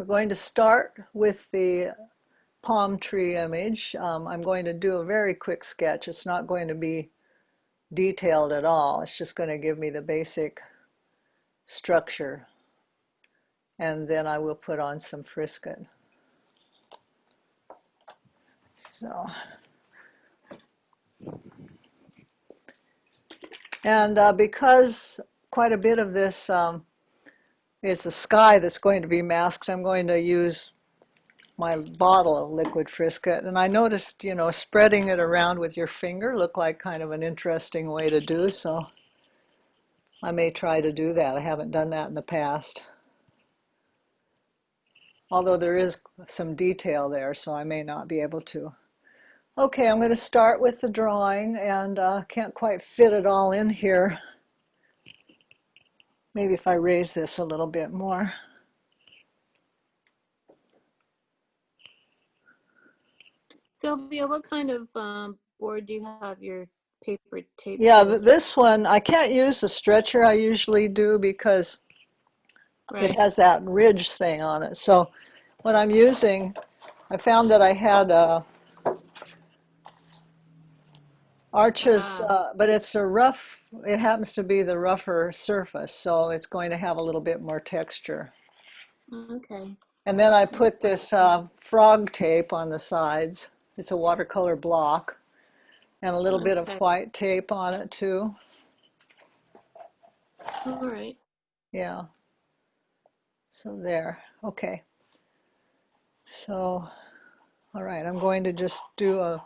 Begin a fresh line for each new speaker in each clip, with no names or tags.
We're going to start with the palm tree image. I'm going to do a very quick sketch. It's not going to be detailed at all. It's just going to give me the basic structure. And then I will put on some Frisket. So, and because quite a bit of this is the sky that's going to be masked, I'm going to use my bottle of liquid Frisket. And I noticed, spreading it around with your finger looked like kind of an interesting way to do, so I may try to do that. I haven't done that in the past. Although there is some detail there, so I may not be able to. Okay, I'm going to start with the drawing, and can't quite fit it all in here. Maybe if I raise this a little bit more.
Sylvia, what kind of board do you have your paper tape
Yeah,
to?
this one, I can't use the stretcher I usually do because it has that ridge thing on it. So what I'm using, I found that I had arches, but it's a rough, it happens to be the rougher surface, so it's going to have a little bit more texture.
Okay.
And then I put this frog tape on the sides. It's a watercolor block, and a little bit of white tape on it too.
All right.
Yeah. So there. Okay. So, all right, I'm going to just do a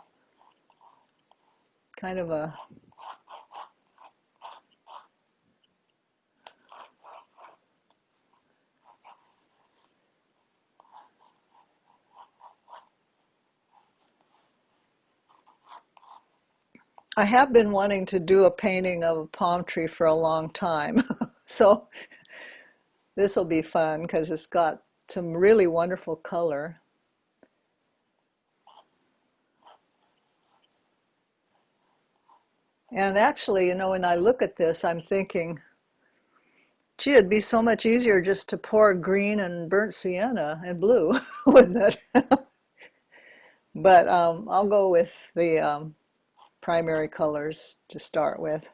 kind of a I have been wanting to do a painting of a palm tree for a long time. So this will be fun because it's got some really wonderful color. And actually, when I look at this, I'm thinking, gee, it'd be so much easier just to pour green and burnt sienna and blue, wouldn't it? But I'll go with the primary colors to start with.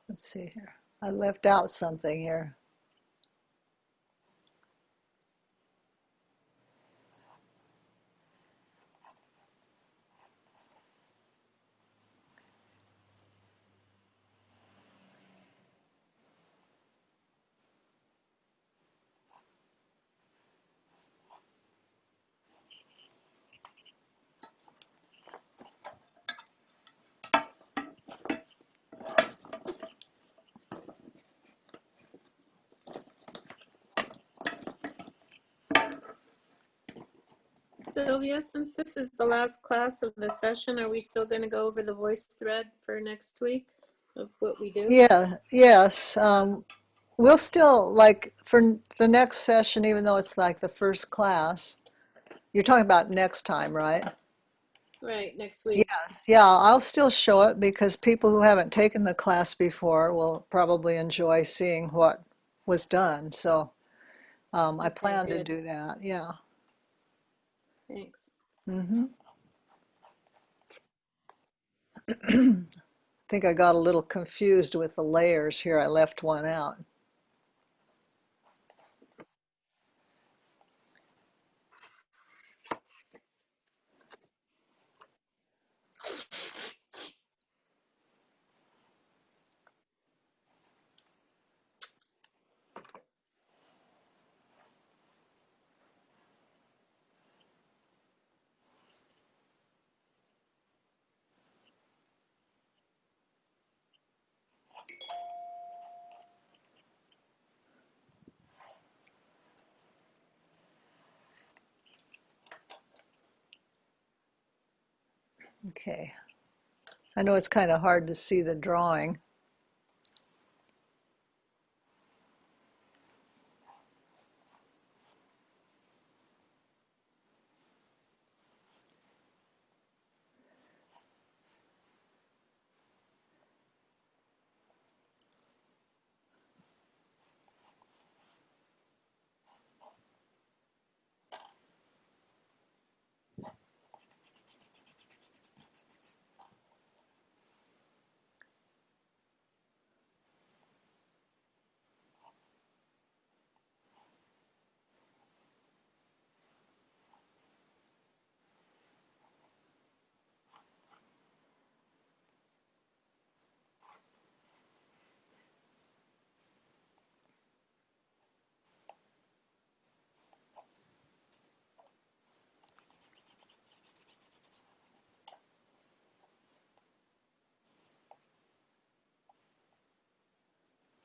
Let's see here. I left out something here.
Sylvia, since this is the last class of the session, are we still going to go over the voice thread for next week of what we do?
Yeah, yes. We'll still, like, for the next session, even though it's like the first class, you're talking about next time, right?
Right, next week.
Yes, yeah, I'll still show it because people who haven't taken the class before will probably enjoy seeing what was done. So I
Okay,
plan to
good.
do that. Yeah.
Thanks.
hmm I think I got a little confused with the layers here. I left one out. Okay. I know it's kind of hard to see the drawing.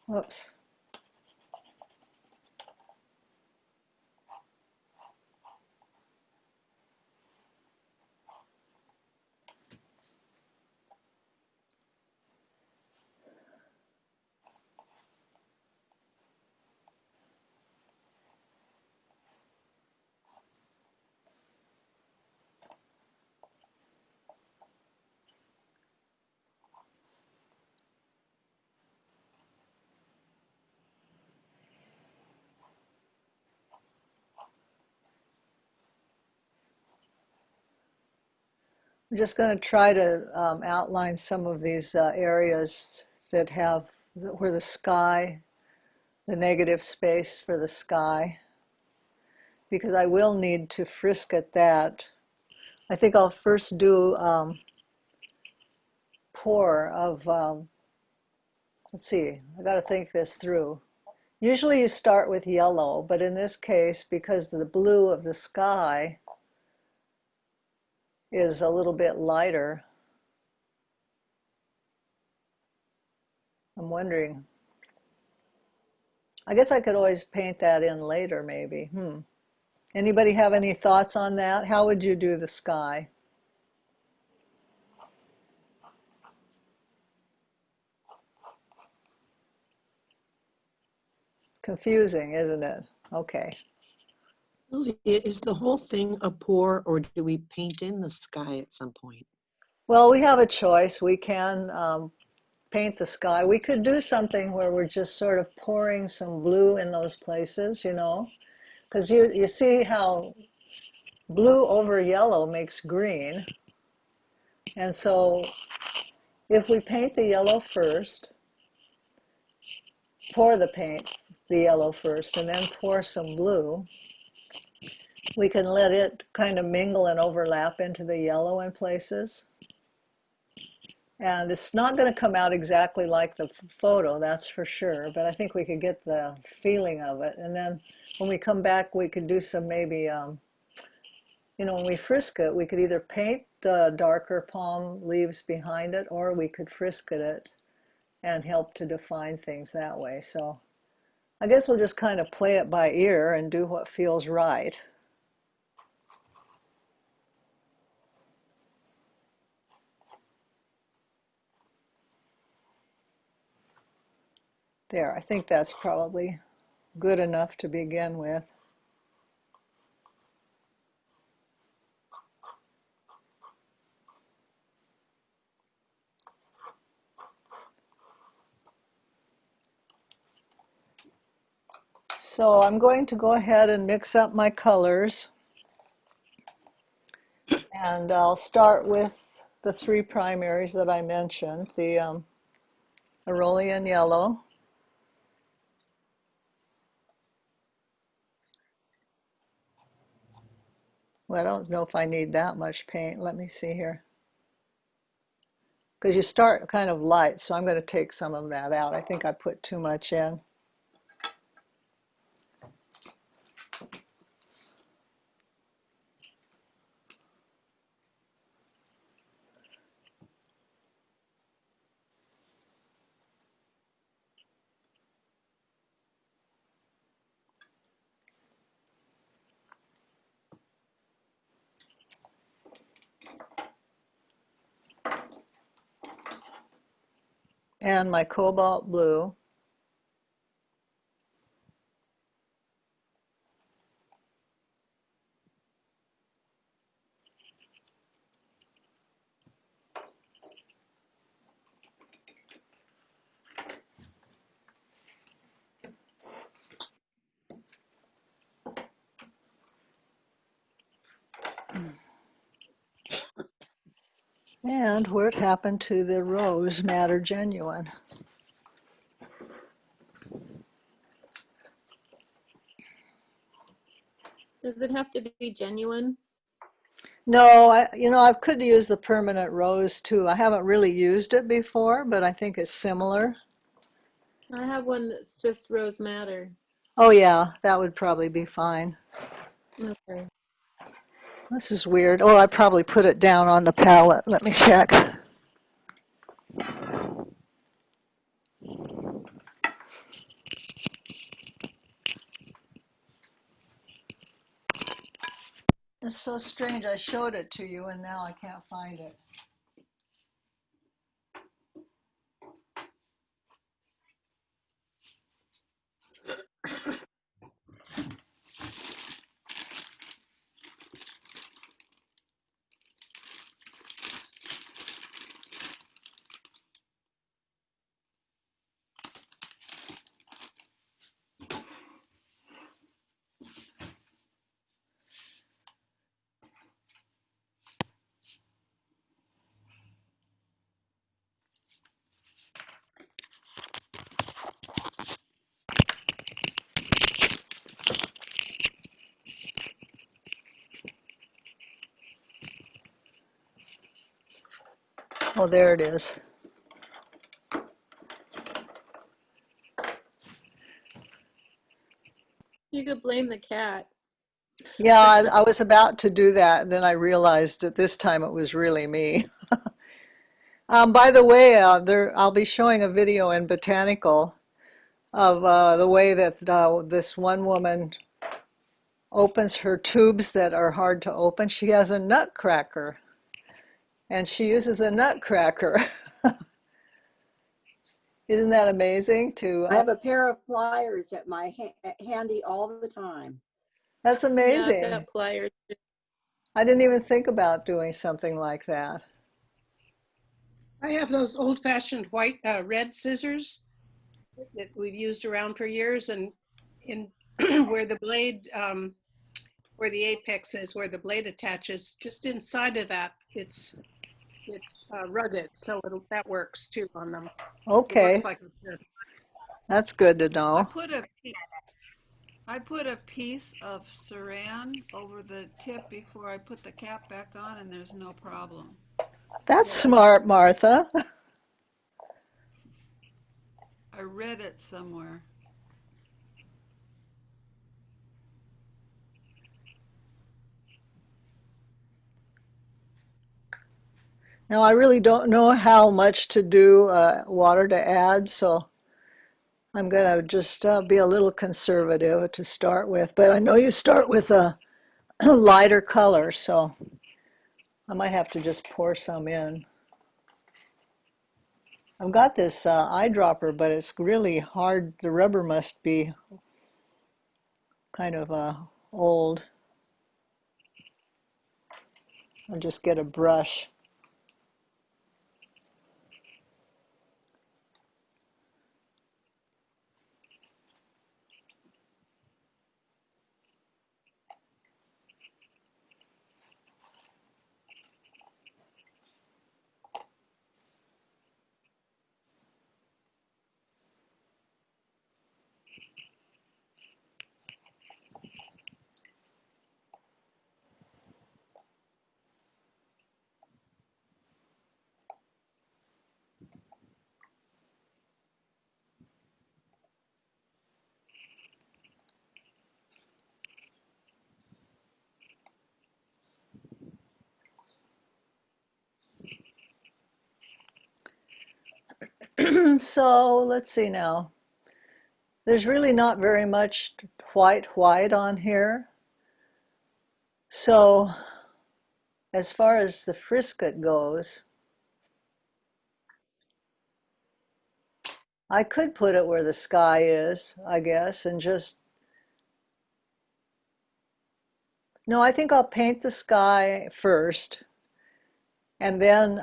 Whoops. I'm just going to try to outline some of these areas that have where the sky, the negative space for the sky, because I will need to frisk at that. I think I'll first do pour of, let's see, I got to think this through. Usually you start with yellow, but in this case, because the blue of the sky is a little bit lighter, I'm wondering, I guess I could always paint that in later maybe. Anybody have any thoughts on that? How would you do the sky? Confusing, isn't it? Okay.
Sylvia, is the whole thing a pour, or do we paint in the sky at some point?
Well, we have a choice. We can paint the sky. We could do something where we're just sort of pouring some blue in those places, because you see how blue over yellow makes green. And so if we paint the yellow first, pour the yellow first, and then pour some blue, we can let it kind of mingle and overlap into the yellow in places. And it's not going to come out exactly like the photo, that's for sure, but I think we could get the feeling of it. And then when we come back, we could do some maybe, when we frisk it, we could either paint the darker palm leaves behind it, or we could frisket it and help to define things that way. So I guess we'll just kind of play it by ear and do what feels right. There, I think that's probably good enough to begin with. So I'm going to go ahead and mix up my colors. And I'll start with the three primaries that I mentioned, the Aeolian yellow, well, I don't know if I need that much paint. Let me see here. Because you start kind of light, so I'm going to take some of that out. I think I put too much in. And my cobalt blue. And where it happened to the rose madder genuine.
Does it have to be genuine?
No, I could use the permanent rose too. I haven't really used it before, but I think it's similar.
I have one that's just rose madder.
Oh yeah, that would probably be fine.
Okay.
This is weird. Oh, I probably put it down on the palette. Let me check. It's so strange. I showed it to you and now I can't find it. Oh, there it is.
You could blame the cat.
Yeah, I was about to do that, and then I realized that this time it was really me. By the way, I'll be showing a video in Botanical of the way that this one woman opens her tubes that are hard to open. She has a nutcracker, and she uses a nutcracker. Isn't that amazing?
I have a pair of pliers at my handy all the time.
That's
Yeah, I've
amazing.
got pliers.
I didn't even think about doing something like that.
I have those old-fashioned white, red scissors that we've used around for years, and in where the blade, where the apex is, where the blade attaches, just inside of that, it's rugged, so that works too on them. It
Okay,
works like a
that's good to
I
know.
put a piece of saran over the tip before I put the cap back on, and there's no problem.
That's smart, Martha.
I read it somewhere.
Now, I really don't know how much to do, water to add, so I'm going to just be a little conservative to start with. But I know you start with a lighter color, so I might have to just pour some in. I've got this eyedropper, but it's really hard. The rubber must be kind of old. I'll just get a brush. So let's see now. There's really not very much white on here. So as far as the frisket goes, I could put it where the sky is, I guess, and just, no, I think I'll paint the sky first, and then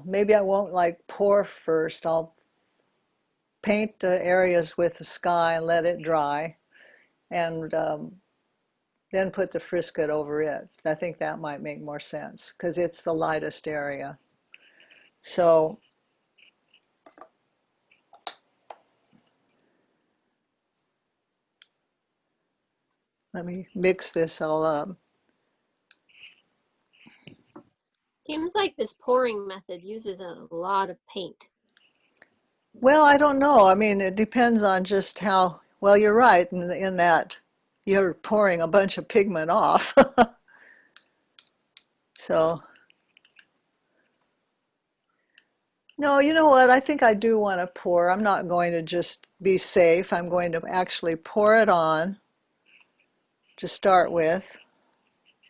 maybe I won't like pour first. I'll paint the areas with the sky and let it dry, and then put the frisket over it. I think that might make more sense because it's the lightest area. So let me mix this all up.
Seems like this pouring method uses a lot of paint.
Well, I don't know. I mean, it depends on just how, well, you're right in that you're pouring a bunch of pigment off. So, no, you know what? I think I do want to pour. I'm not going to just be safe. I'm going to actually pour it on to start with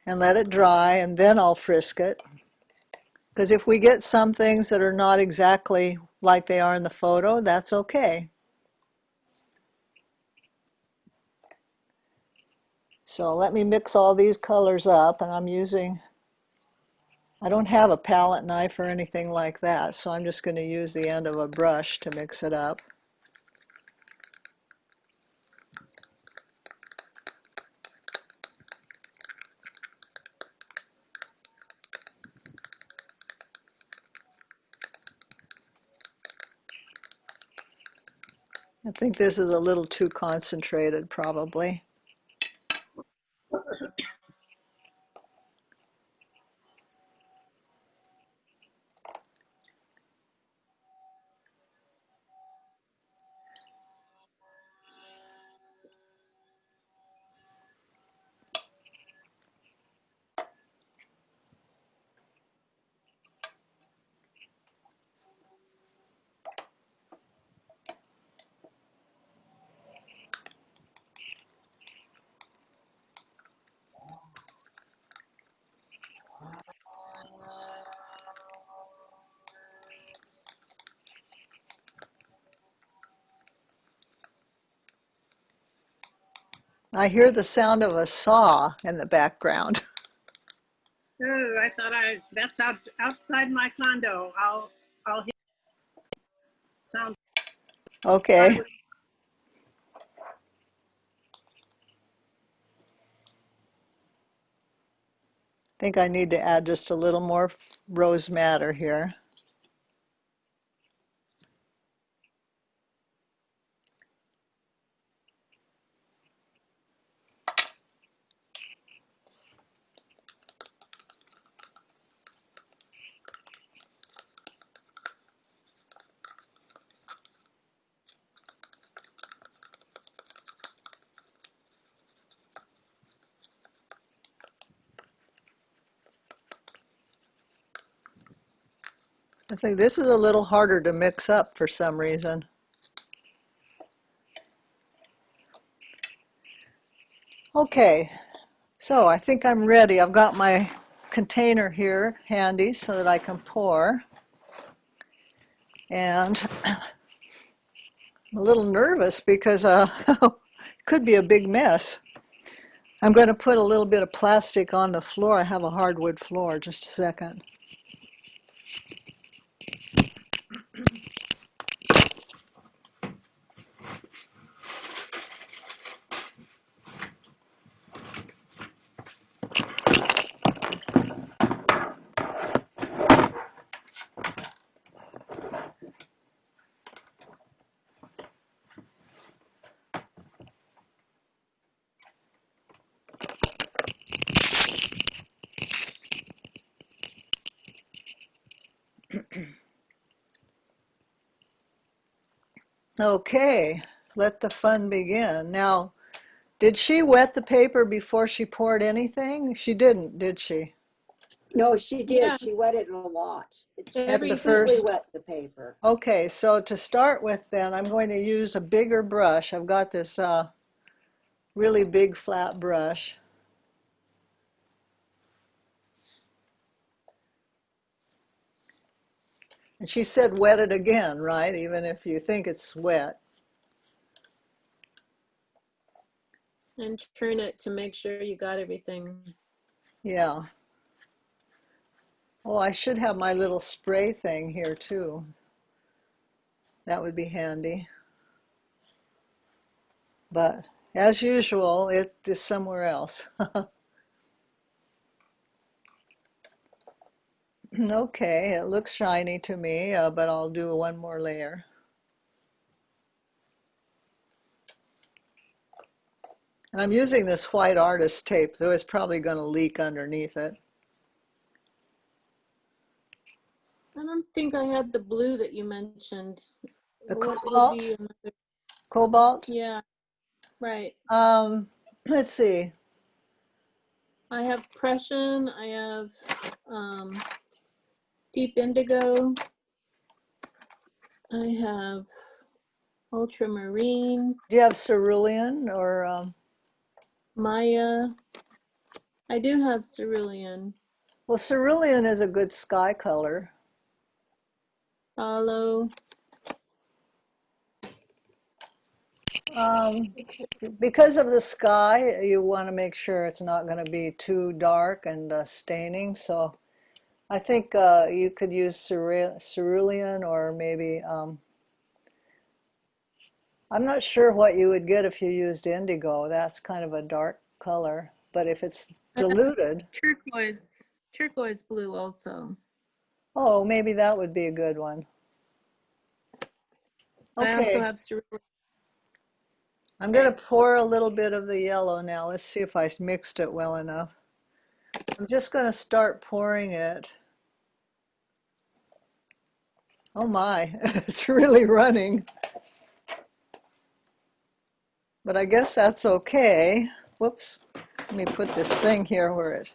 and let it dry, and then I'll frisk it. Because if we get some things that are not exactly like they are in the photo, that's okay. So let me mix all these colors up, and I don't have a palette knife or anything like that, so I'm just going to use the end of a brush to mix it up. I think this is a little too concentrated, probably. I hear the sound of a saw in the background.
Oh, I thought that's outside my condo. I'll hit sound.
Okay. I think I need to add just a little more rose madder here. I think this is a little harder to mix up for some reason. Okay, so I think I'm ready. I've got my container here handy so that I can pour. And I'm a little nervous because it could be a big mess. I'm going to put a little bit of plastic on the floor. I have a hardwood floor. Just a second. Okay, let the fun begin. Now, did she wet the paper before she poured anything? She didn't, did she?
No, she did.
Yeah.
She wet it a lot. She
At the
Every
completely
first?
wet the paper.
Okay, so to start with then, I'm going to use a bigger brush. I've got this really big flat brush. And she said wet it again, right? Even if you think it's wet.
and turn it to make sure you got everything.
Yeah. Oh, I should have my little spray thing here too. That would be handy. But as usual, it is somewhere else. Okay, it looks shiny to me, but I'll do one more layer. And I'm using this white artist tape, so it's probably going to leak underneath it.
I don't think I have the blue that you mentioned.
The
What would
cobalt?
be another?
Cobalt?
Yeah, right.
Let's see.
I have Prussian. I have Deep Indigo. I have Ultramarine,
Do you have cerulean or
Maya. I do have Cerulean,
well, cerulean is a good sky color.
Hollow.
Because of the sky, you want to make sure it's not going to be too dark and staining. So I think you could use cerulean or maybe, I'm not sure what you would get if you used indigo. That's kind of a dark color. But if it's
I have
diluted,
turquoise blue also.
oh, maybe that would be a good one.
I also
Okay,
have Cerulean.
I'm going to pour a little bit of the yellow now. Let's see if I mixed it well enough. I'm just going to start pouring it. Oh my, it's really running. But I guess that's okay. Whoops, let me put this thing here where it.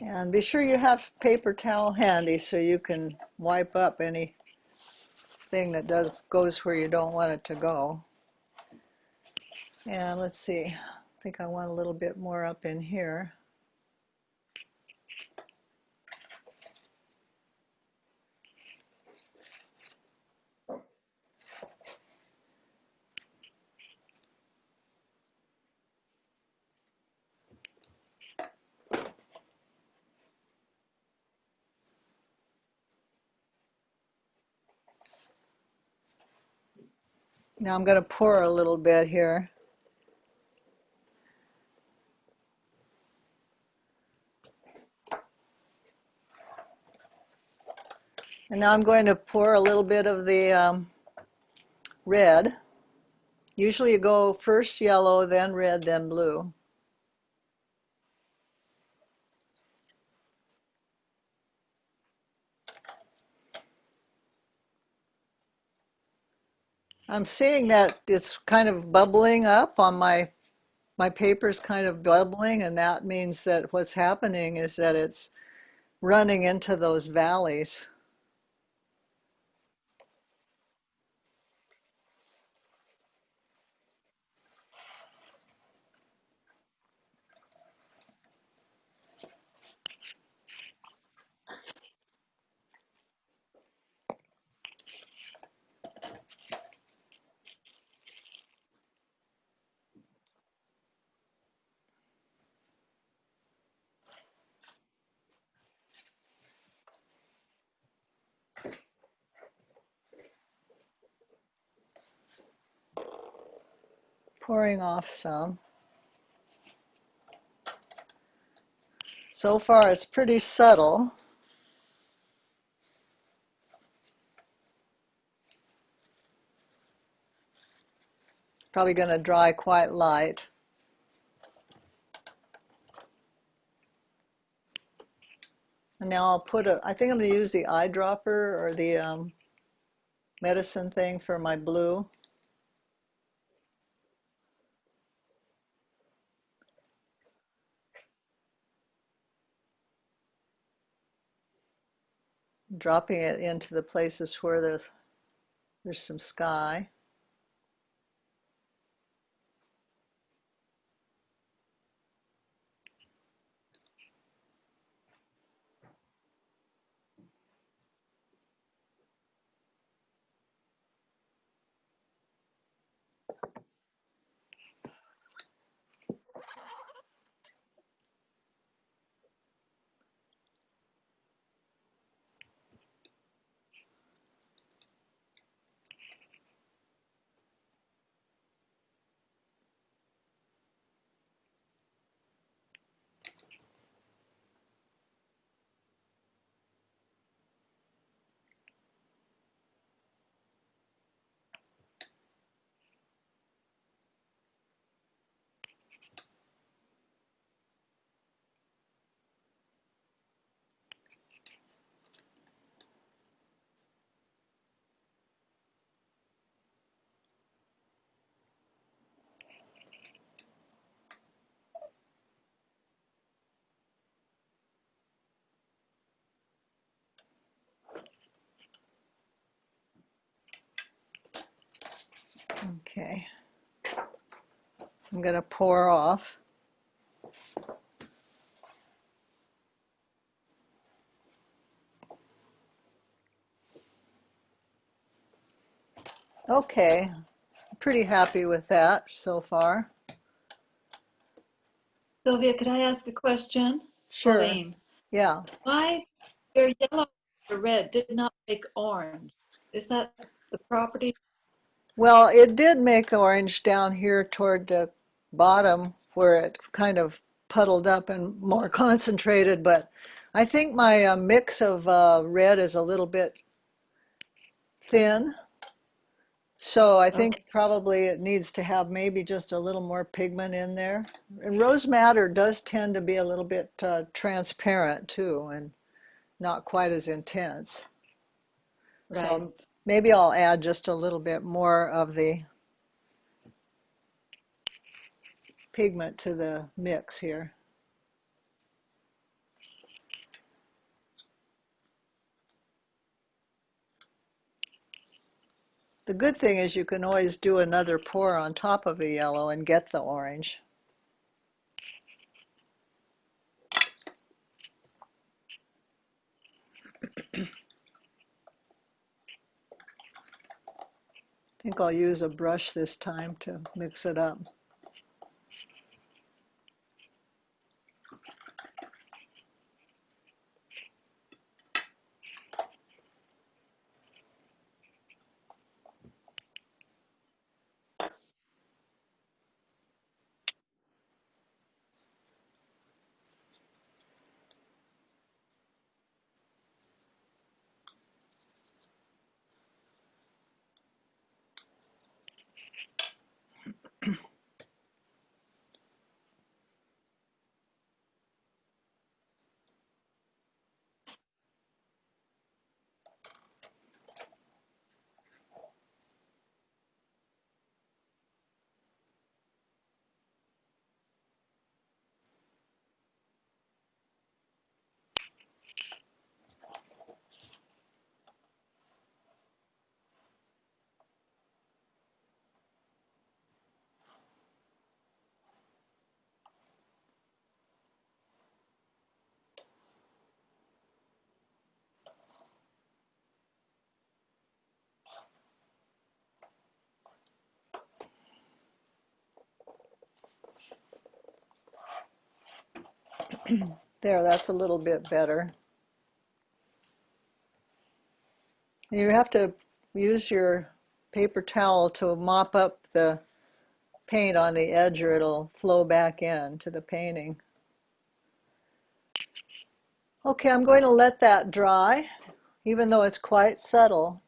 And be sure you have paper towel handy so you can wipe up anything that goes where you don't want it to go. And let's see, I think I want a little bit more up in here. Now I'm going to pour a little bit here. And now I'm going to pour a little bit of the red. Usually you go first yellow, then red, then blue. I'm seeing that it's kind of bubbling up on my paper's kind of bubbling, and that means that what's happening is that it's running into those valleys. Pouring off some. So far, it's pretty subtle. Probably going to dry quite light. And now I'll put I think I'm going to use the eyedropper or the medicine thing for my blue. Dropping it into the places where there's some sky. Okay. I'm going to pour off. Okay, pretty happy with that so far.
Sylvia, could I ask a question?
Sure.
Pauline,
Yeah.
why your yellow or red did not make orange? Is that the property?
Well, it did make orange down here toward the bottom where it kind of puddled up and more concentrated, but I think my mix of red is a little bit thin. So I think probably it needs to have maybe just a little more pigment in there. And rose madder does tend to be a little bit transparent too, and not quite as intense.
Right.
So maybe I'll add just a little bit more of the pigment to the mix here. The good thing is you can always do another pour on top of the yellow and get the orange. I think I'll use a brush this time to mix it up. There, that's a little bit better. You have to use your paper towel to mop up the paint on the edge or it'll flow back in to the painting. Okay, I'm going to let that dry, even though it's quite subtle.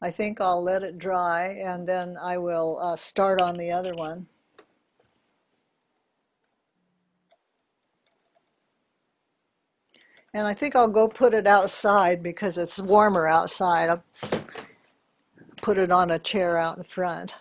I think I'll let it dry and then I will start on the other one. And I think I'll go put it outside because it's warmer outside. I'll put it on a chair out in front.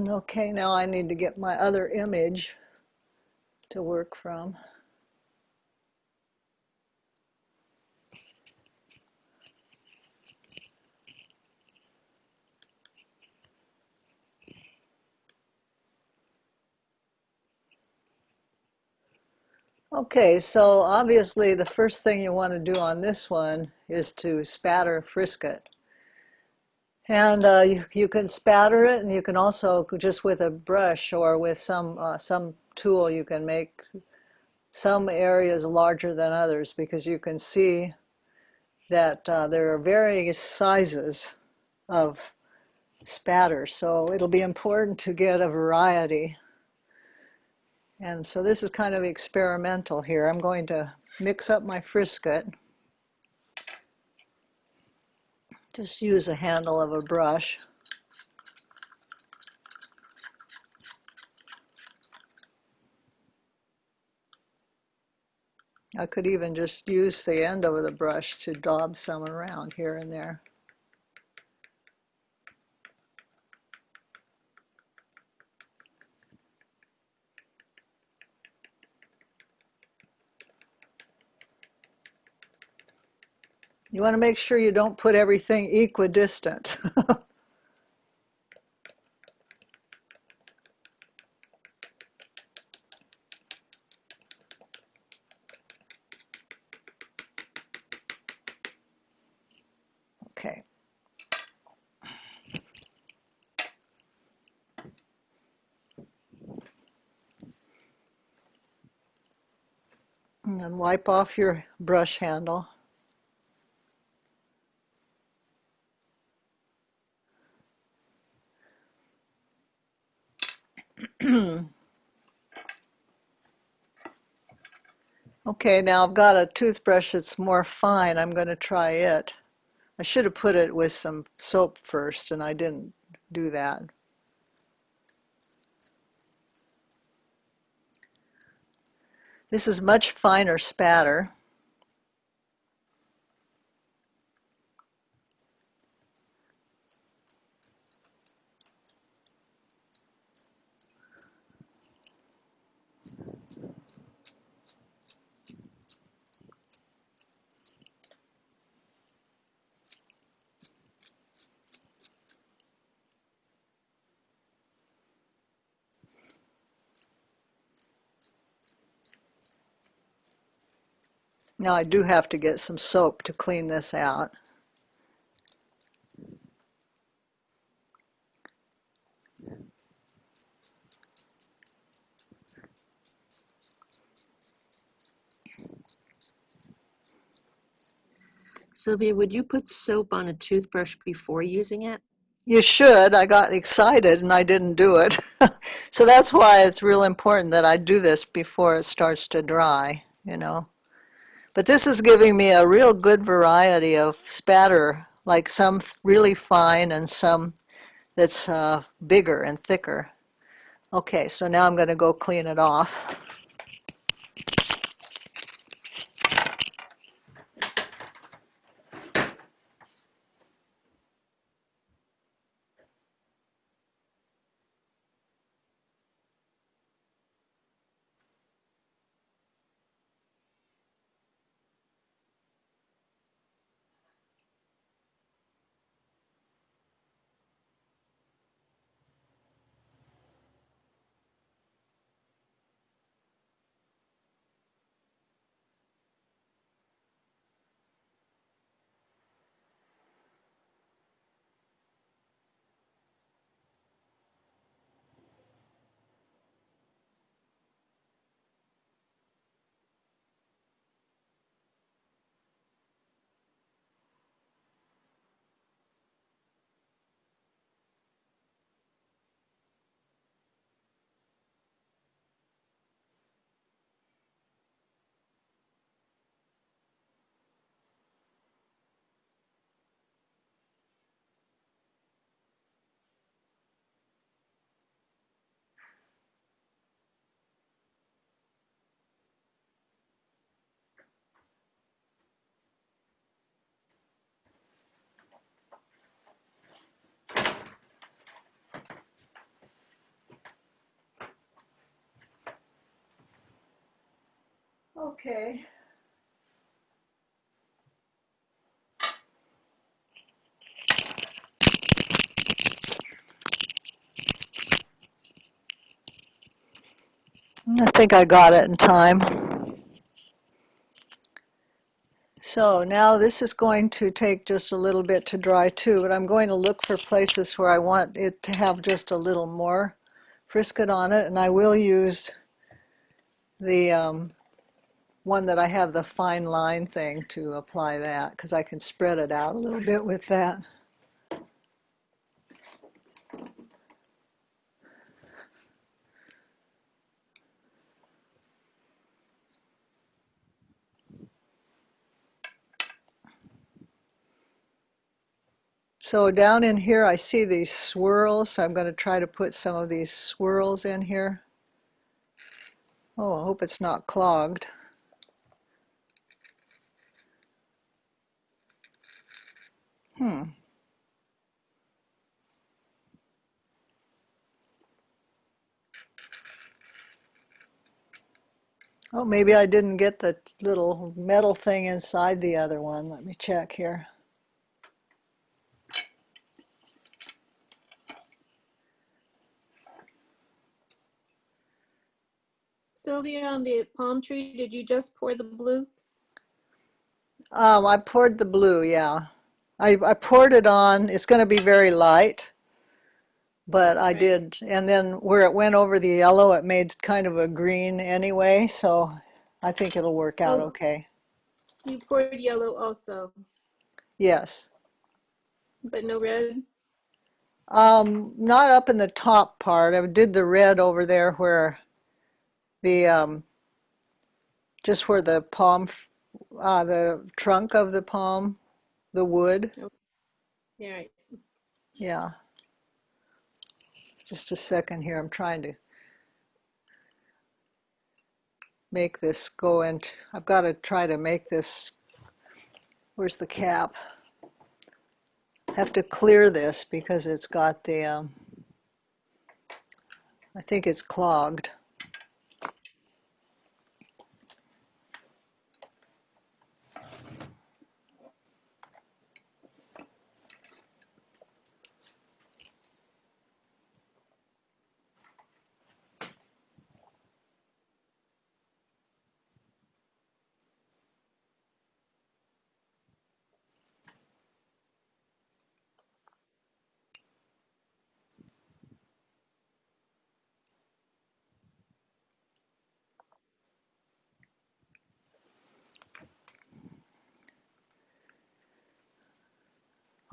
Okay, now I need to get my other image to work from. Okay, so obviously the first thing you want to do on this one is to spatter Frisket. And you can spatter it, and you can also, just with a brush or with some tool, you can make some areas larger than others, because you can see that there are various sizes of spatter. So it'll be important to get a variety. And so this is kind of experimental here. I'm going to mix up my Frisket. Just use a handle of a brush. I could even just use the end of the brush to daub some around here and there. You want to make sure you don't put everything equidistant. Okay. And then wipe off your brush handle. Okay, now I've got a toothbrush that's more fine. I'm going to try it. I should have put it with some soap first, and I didn't do that. This is much finer spatter. Now I do have to get some soap to clean this out.
Sylvia, would you put soap on a toothbrush before using it?
You should. I got excited and I didn't do it. So that's why it's real important that I do this before it starts to dry, you know. But this is giving me a real good variety of spatter, like some really fine and some that's bigger and thicker. Okay, so now I'm going to go clean it off. Okay. I think I got it in time. So now this is going to take just a little bit to dry too, but I'm going to look for places where I want it to have just a little more Frisket on it, and I will use the one that I have the fine line thing to apply that, because I can spread it out a little bit with that. So down in here I see these swirls, so I'm going to try to put some of these swirls in here. Oh, I hope it's not clogged. Oh, maybe I didn't get the little metal thing inside the other one. Let me check here.
Sylvia, on the palm tree, did you just pour the blue?
I poured the blue, yeah. I poured it on. It's going to be very light, but I
Right.
did. And then where it went over the yellow, it made kind of a green anyway, so I think it'll work out
Oh.
okay.
You poured yellow also,
Yes.
but no red?
Not up in the top part. I did the red over there where the just where the palm, the trunk of the palm, the wood.
Yeah, right.
Yeah. Just a second here. I'm trying to make this go into, I've got to try to make this, where's the cap? I have to clear this because it's got the, I think it's clogged.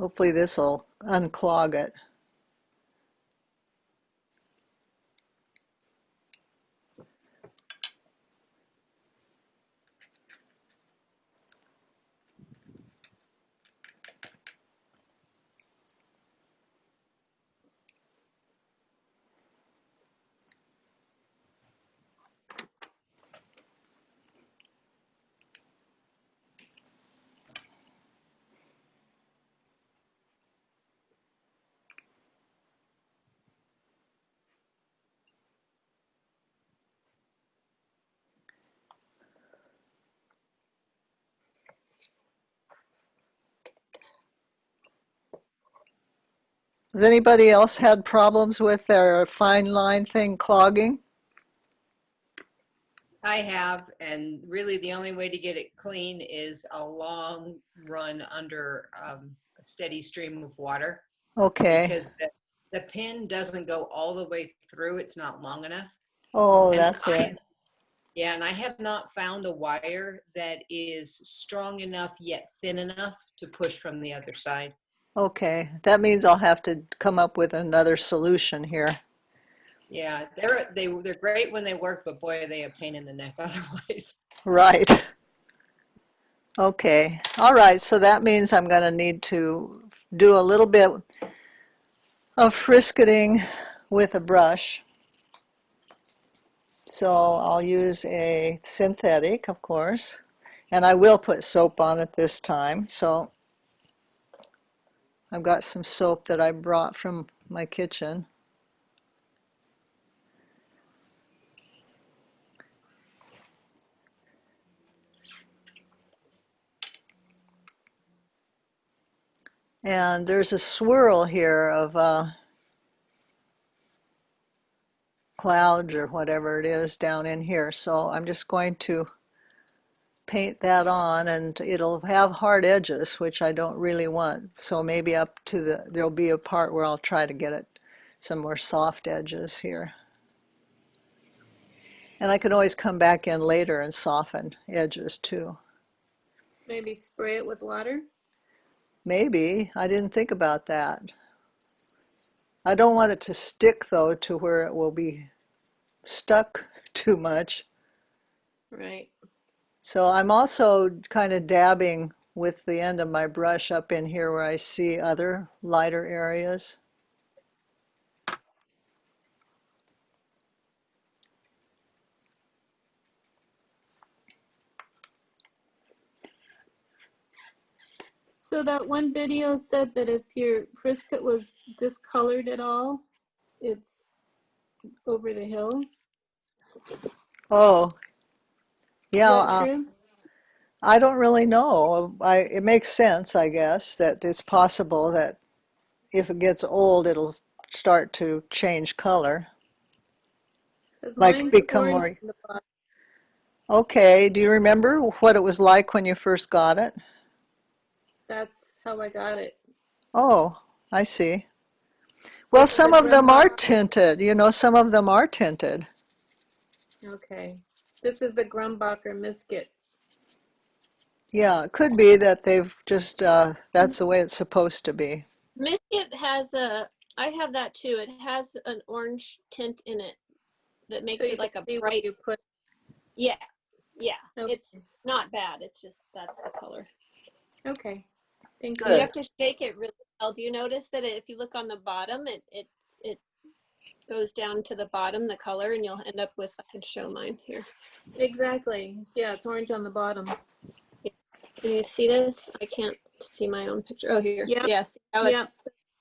Hopefully this will unclog it. Has anybody else had problems with their fine line thing clogging?
I have, and really the only way to get it clean is a long run under a steady stream of water,
Okay.
because the pin doesn't go all the way through. It's not long enough.
Oh,
And
that's it.
Yeah, and I have not found a wire that is strong enough yet thin enough to push from the other side.
Okay. That means I'll have to come up with another solution here.
Yeah, they're great when they work, but boy, are they a pain in the neck otherwise.
Right. Okay. All right. So that means I'm going to need to do a little bit of frisketing with a brush. So I'll use a synthetic, of course, and I will put soap on it this time. So I've got some soap that I brought from my kitchen. And there's a swirl here of clouds or whatever it is down in here. So I'm just going to paint that on, and it'll have hard edges, which I don't really want. So maybe up to there'll be a part where I'll try to get it some more soft edges here. And I can always come back in later and soften edges too.
Maybe spray it with water.
Maybe. I didn't think about that. I don't want it to stick though to where it will be stuck too much.
Right.
So I'm also kind of dabbing with the end of my brush up in here where I see other lighter areas.
So that one video said that if your Frisket was discolored at all, it's over the hill.
Oh,
Is
yeah.
that true?
I don't really know. It makes sense, I guess, that it's possible that if it gets old, it'll start to change color,
'Cause
like
mine's
become
orange
more.
on the bottom.
Okay, do you remember what it was like when you first got it?
That's how I got it.
Oh, I see. Well,
This is
some
a
of them are
Grumbach.
tinted. You know, some of them are tinted.
Okay. This is the Grumbacher Misket.
Yeah, it could be that they've just, that's the way it's supposed to be.
Misket has I have that too. It has an orange tint in it that makes
So you
it like
can
a
see where
bright,
you put.
yeah, yeah.
Okay.
It's not bad. It's just that's the color.
Okay. Thank
You
Good.
have to shake it really well. Do you notice that if you look on the bottom, it goes down to the bottom, the color, and you'll end up with, I can show mine here.
you. Exactly. Yeah, it's orange on the bottom.
Can you see this? I can't see my own picture. Oh, here.
Yep.
Yeah, see how
Yep.
it's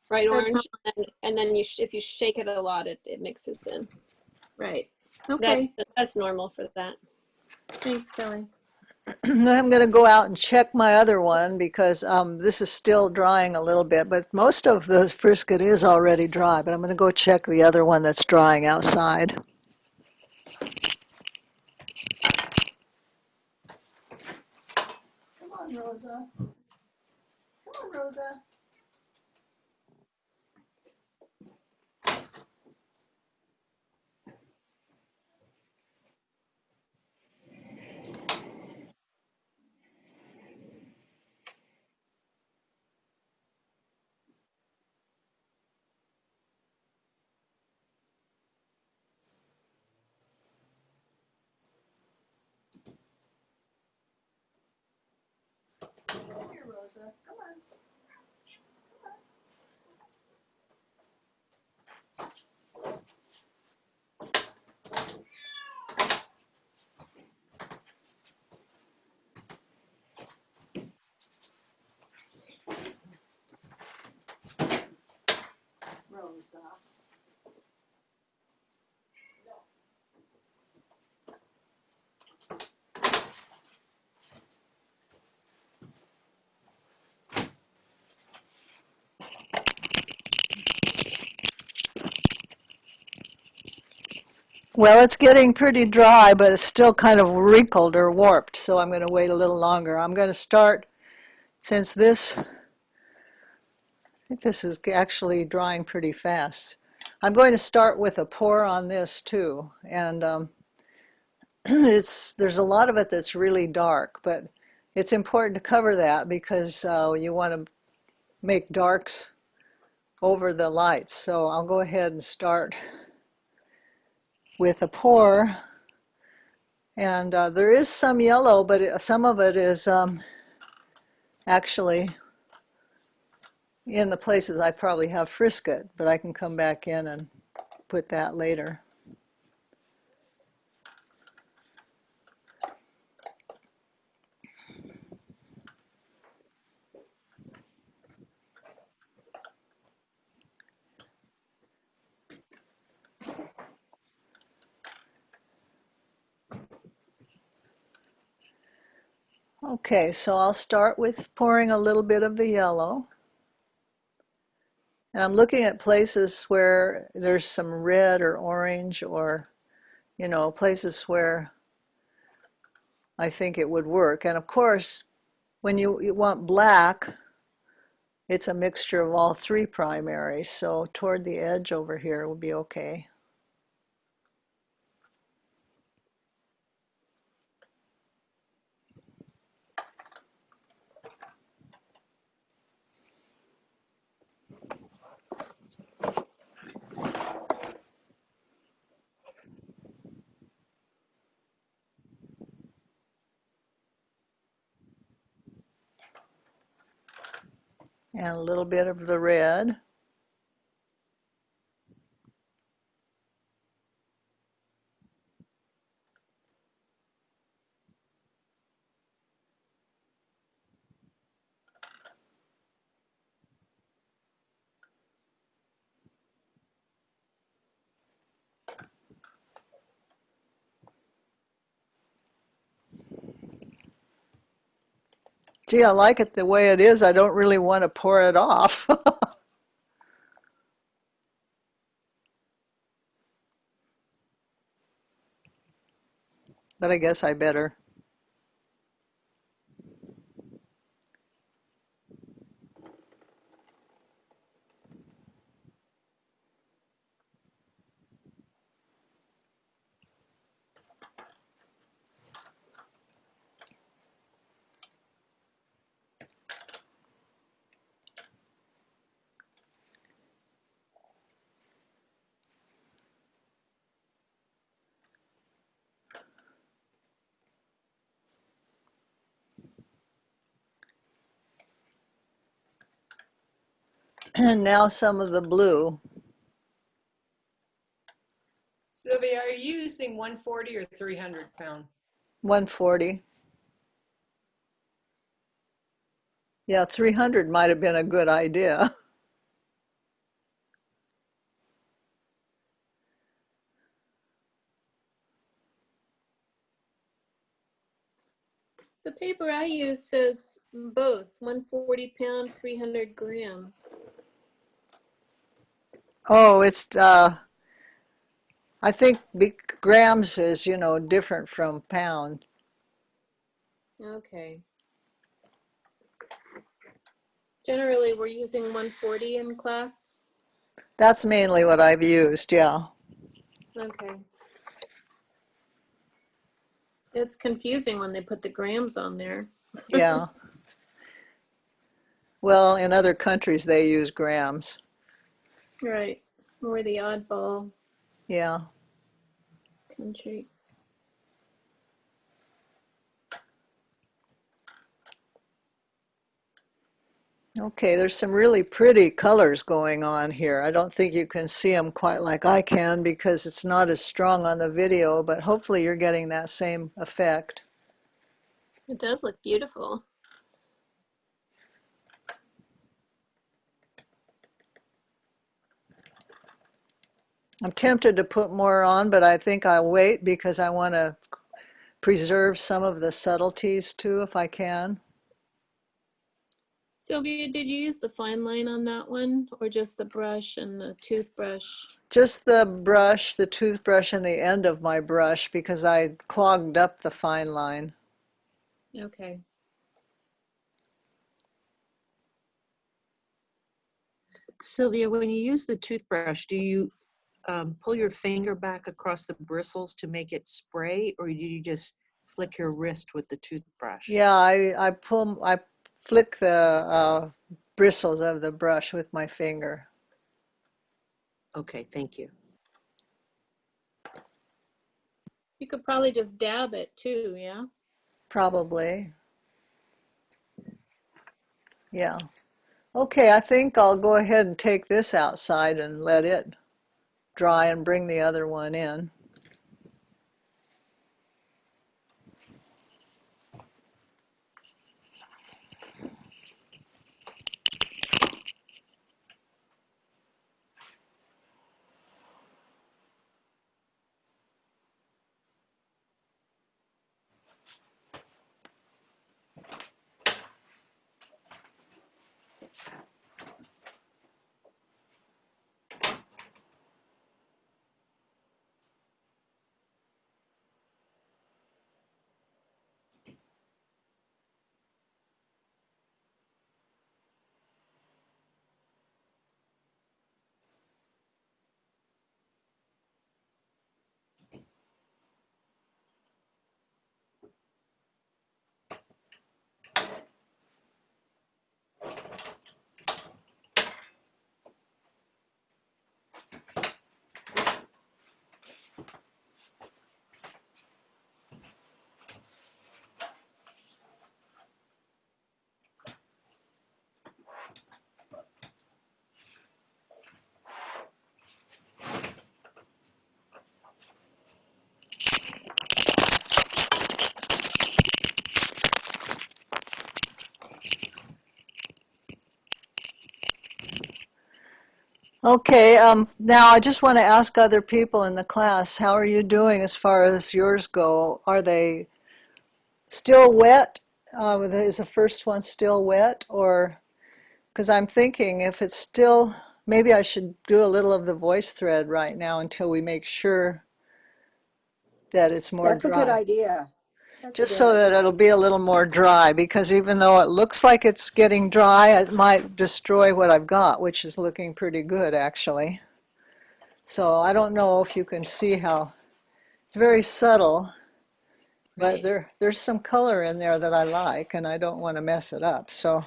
bright
That's
orange, and then if you shake it a lot, it mixes in.
Right. Okay.
That's normal for that.
Thanks, Kelly.
I'm going to go out and check my other one because this is still drying a little bit, but most of the frisket is already dry, but I'm going to go check the other one that's drying outside. Come on, Rosa. Come on, Rosa. Rosa. Come on. Rosa. Well, it's getting pretty dry, but it's still kind of wrinkled or warped, so I'm going to wait a little longer. I'm going to start, since I think this is actually drying pretty fast. I'm going to start with a pour on this too, and there's a lot of it that's really dark, but it's important to cover that because you want to make darks over the lights. So I'll go ahead and start with a pour. And there is some yellow, but some of it is actually in the places I probably have frisket, but I can come back in and put that later. Okay, so I'll start with pouring a little bit of the yellow. And I'm looking at places where there's some red or orange or, places where I think it would work. And of course, when you want black, it's a mixture of all three primaries. So toward the edge over here will be okay. And a little bit of the red. Gee, I like it the way it is. I don't really want to pour it off. But I guess I better. And now some of the blue.
Sylvia, are you using 140 or 300 pound?
140. Yeah, 300 might have been a good idea.
The paper I use says both 140 pound, 300 gram.
Oh, it's, I think grams is, different from pound.
Okay. Generally, we're using 140 in class.
That's mainly what I've used, yeah.
Okay. It's confusing when they put the grams on there.
Yeah. Well, in other countries, they use grams.
Right. We're the oddball
Yeah.
country.
Okay, there's some really pretty colors going on here. I don't think you can see them quite like I can because it's not as strong on the video, but hopefully you're getting that same effect.
It does look beautiful.
I'm tempted to put more on, but I think I'll wait because I want to preserve some of the subtleties too, if I can.
Sylvia, did you use the fine line on that one or just the brush and the toothbrush?
Just the brush, the toothbrush, and the end of my brush because I clogged up the fine line.
Okay.
Sylvia, when you use the toothbrush, do you pull your finger back across the bristles to make it spray, or do you just flick your wrist with the toothbrush?
Yeah, I flick the bristles of the brush with my finger.
Okay, thank you.
You could probably just dab it too, yeah?
Probably. Yeah. Okay, I think I'll go ahead and take this outside and let it dry and bring the other one in. Okay, now I just want to ask other people in the class, how are you doing as far as yours go? Are they still wet? Is the first one still wet? Or, because I'm thinking if it's still, maybe I should do a little of the voice thread right now until we make sure that it's more
That's a good
dry.
idea. That's a
Just
good
so that
idea.
it'll be a little more dry, because even though it looks like it's getting dry, it might destroy what I've got, which is looking pretty good actually. So I don't know if you can see how it's very subtle, but
Right.
there's some color in there that I like, and I don't want to mess it up. So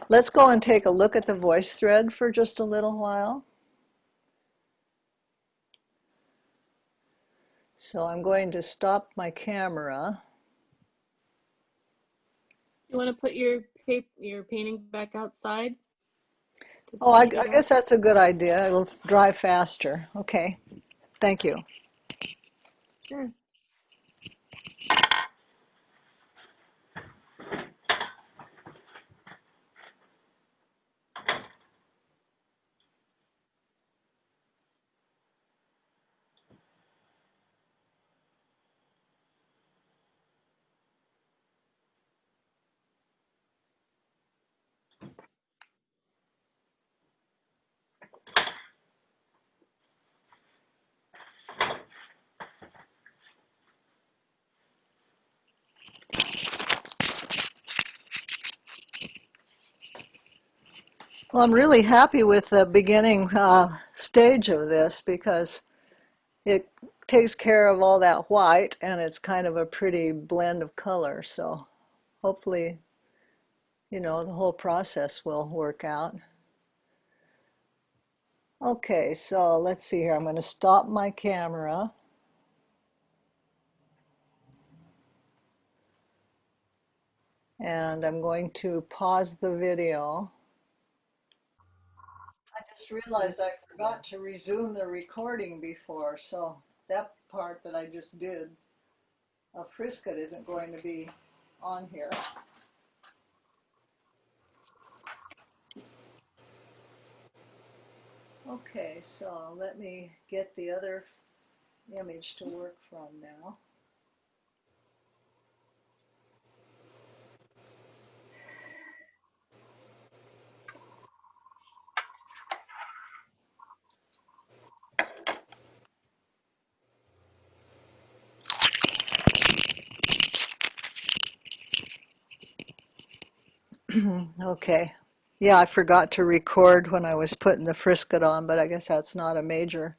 let's go and take a look at the voice thread for just a little while. So I'm going to stop my camera.
You want to put your painting back outside? To
Oh, I
speed it
guess
up?
that's a good idea. It'll dry faster. Okay, thank you.
Sure.
Well, I'm really happy with the beginning stage of this because it takes care of all that white and it's kind of a pretty blend of color. So hopefully, you know, the whole process will work out. Okay, so let's see here. I'm going to stop my camera. And I'm going to pause the video. I just realized I forgot to resume the recording before, so that part that I just did of Frisket isn't going to be on here. Okay, so let me get the other image to work from now. Okay. Yeah, I forgot to record when I was putting the Frisket on, but I guess that's not a major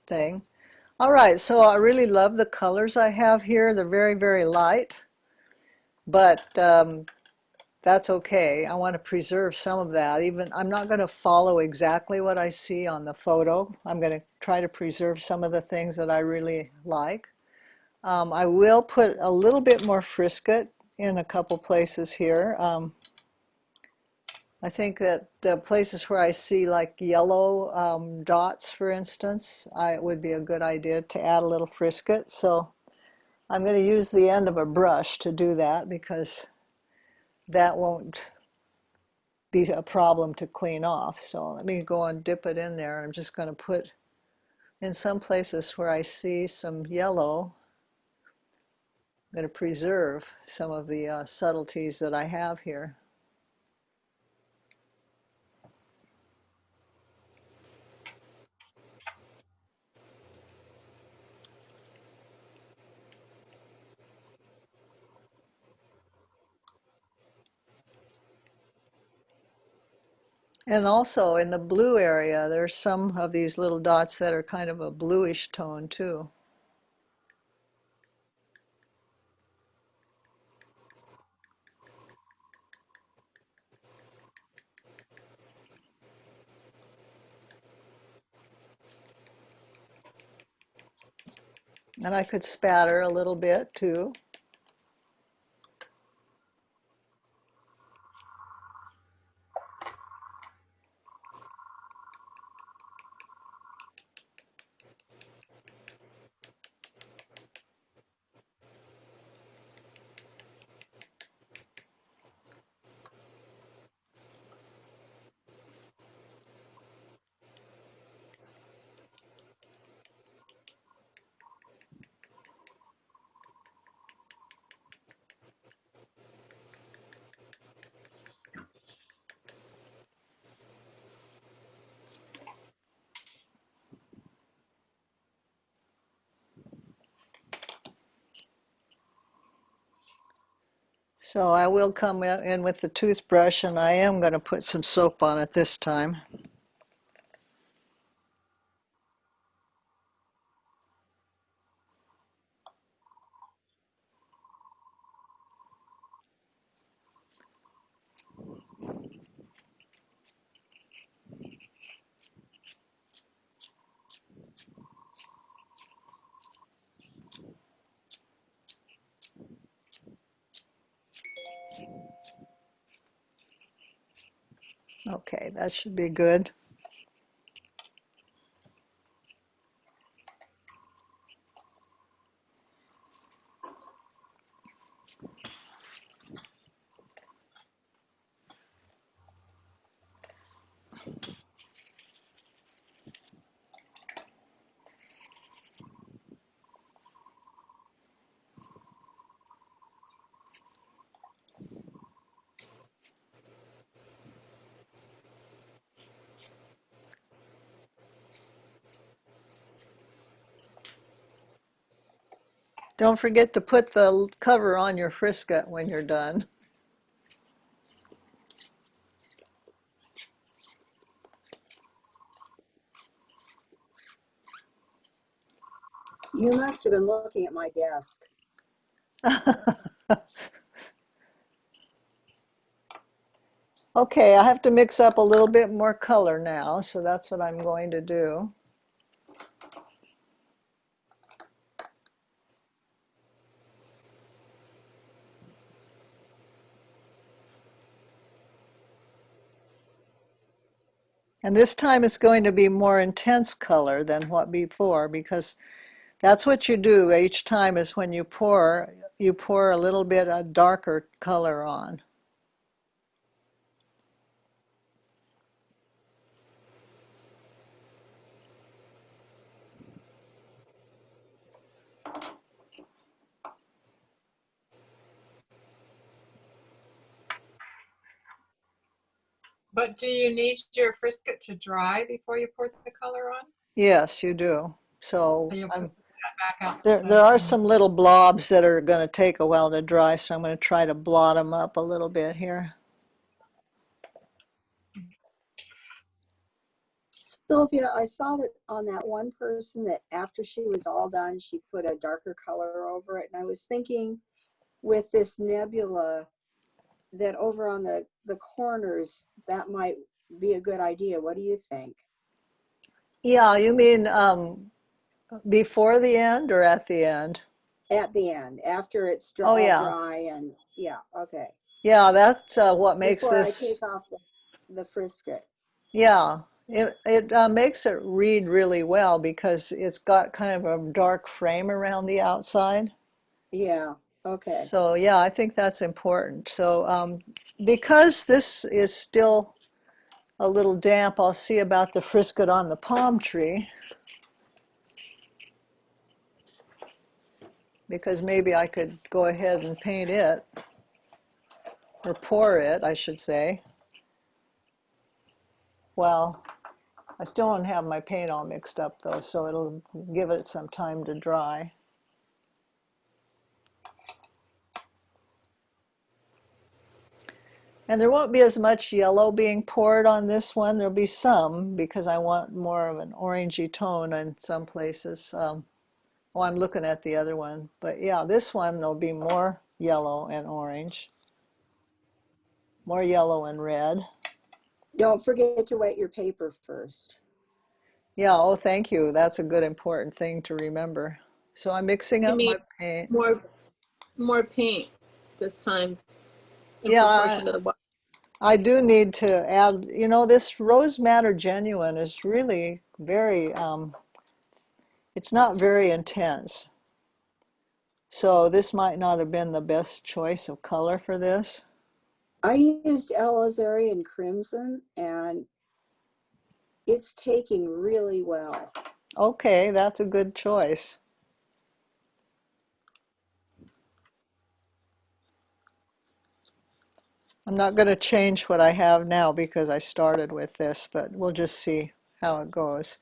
thing. All right, so I really love the colors I have here. They're very, very light, but that's okay. I want to preserve some of that. Even I'm not going to follow exactly what I see on the photo. I'm going to try to preserve some of the things that I really like. I will put a little bit more Frisket in a couple places here. I think that places where I see like yellow dots, for instance, it would be a good idea to add a little Frisket. So I'm going to use the end of a brush to do that because that won't be a problem to clean off. So let me go and dip it in there. I'm just going to put in some places where I see some yellow. I'm going to preserve some of the subtleties that I have here. And also in the blue area, there's some of these little dots that are kind of a bluish tone too. And I could spatter a little bit too. So I will come in with the toothbrush, and I am going to put some soap on it this time. Okay, that should be good. Don't forget to put the cover on your Frisket when you're done.
You must have been looking at my desk.
Okay, I have to mix up a little bit more color now, so that's what I'm going to do. And this time it's going to be more intense color than what before, because that's what you do each time is when you pour a little bit of darker color on.
But do you need your Frisket to dry before you pour the color on?
Yes, you do. So
So you'll put that back out.
there are some little blobs that are going to take a while to dry, so I'm going to try to blot them up a little bit here.
Sylvia, I saw that on that one person that after she was all done, she put a darker color over it. And I was thinking with this nebula that over on the corners, that might be a good idea. What do you think?
Yeah, you mean before the end or at the end?
At the end, after it's
Oh, yeah.
dry and yeah, okay.
Yeah, that's what makes
Before
this.
I take off the Frisket.
Yeah, it makes it read really well because it's got kind of a dark frame around the outside.
Yeah, okay.
So yeah, I think that's important. So because this is still a little damp, I'll see about the Frisket on the palm tree. Because maybe I could go ahead and paint it, or pour it, I should say. Well, I still don't have my paint all mixed up though, so it'll give it some time to dry. And there won't be as much yellow being poured on this one. There'll be some because I want more of an orangey tone in some places. Oh, I'm looking at the other one. But yeah, this one there'll be more yellow and orange. More yellow and red.
Don't forget to wet your paper first.
Yeah, oh, thank you. That's a good important thing to remember. So I'm mixing up my paint.
More paint this time in
Yeah,
proportion to the water.
I do need to add, you know, this Rose Madder Genuine is really very, it's not very intense. So this might not have been the best choice of color for this.
I used Alizarian Crimson and it's taking really well.
Okay, that's a good choice. I'm not going to change what I have now because I started with this, but we'll just see how it goes.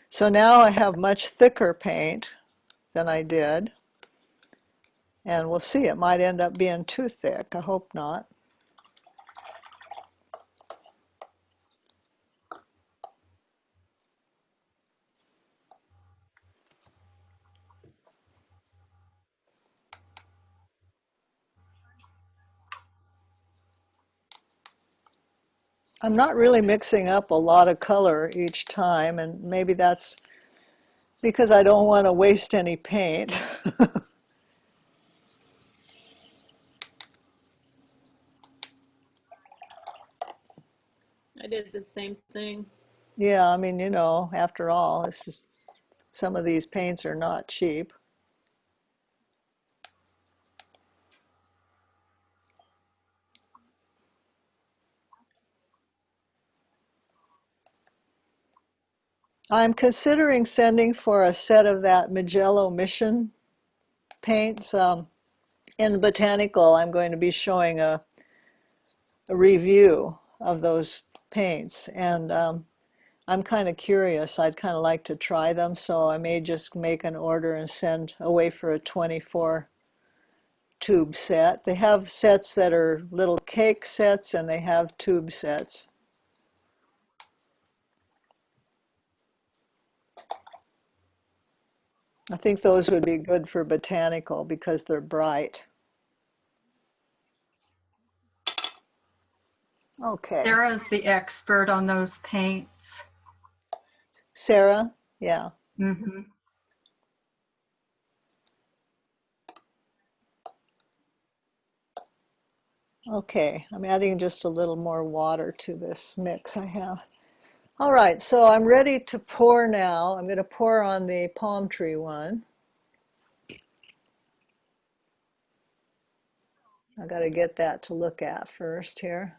So now I have much thicker paint than I did. And we'll see, it might end up being too thick. I hope not. I'm not really mixing up a lot of color each time, and maybe that's because I don't want to waste any paint.
I did the same thing.
Yeah, I mean, you know, after all, this is, some of these paints are not cheap. I'm considering sending for a set of that Magello Mission paints. In Botanical, I'm going to be showing a review of those paints, and I'm kind of curious. I'd kind of like to try them, so I may just make an order and send away for a 24 tube set. They have sets that are little cake sets, and they have tube sets. I think those would be good for Botanical because they're bright. Okay.
Sarah's the expert on those paints.
Sarah? Yeah.
Mm-hmm.
Okay, I'm adding just a little more water to this mix I have. All right, so I'm ready to pour now. I'm going to pour on the palm tree one. I got to get that to look at first here.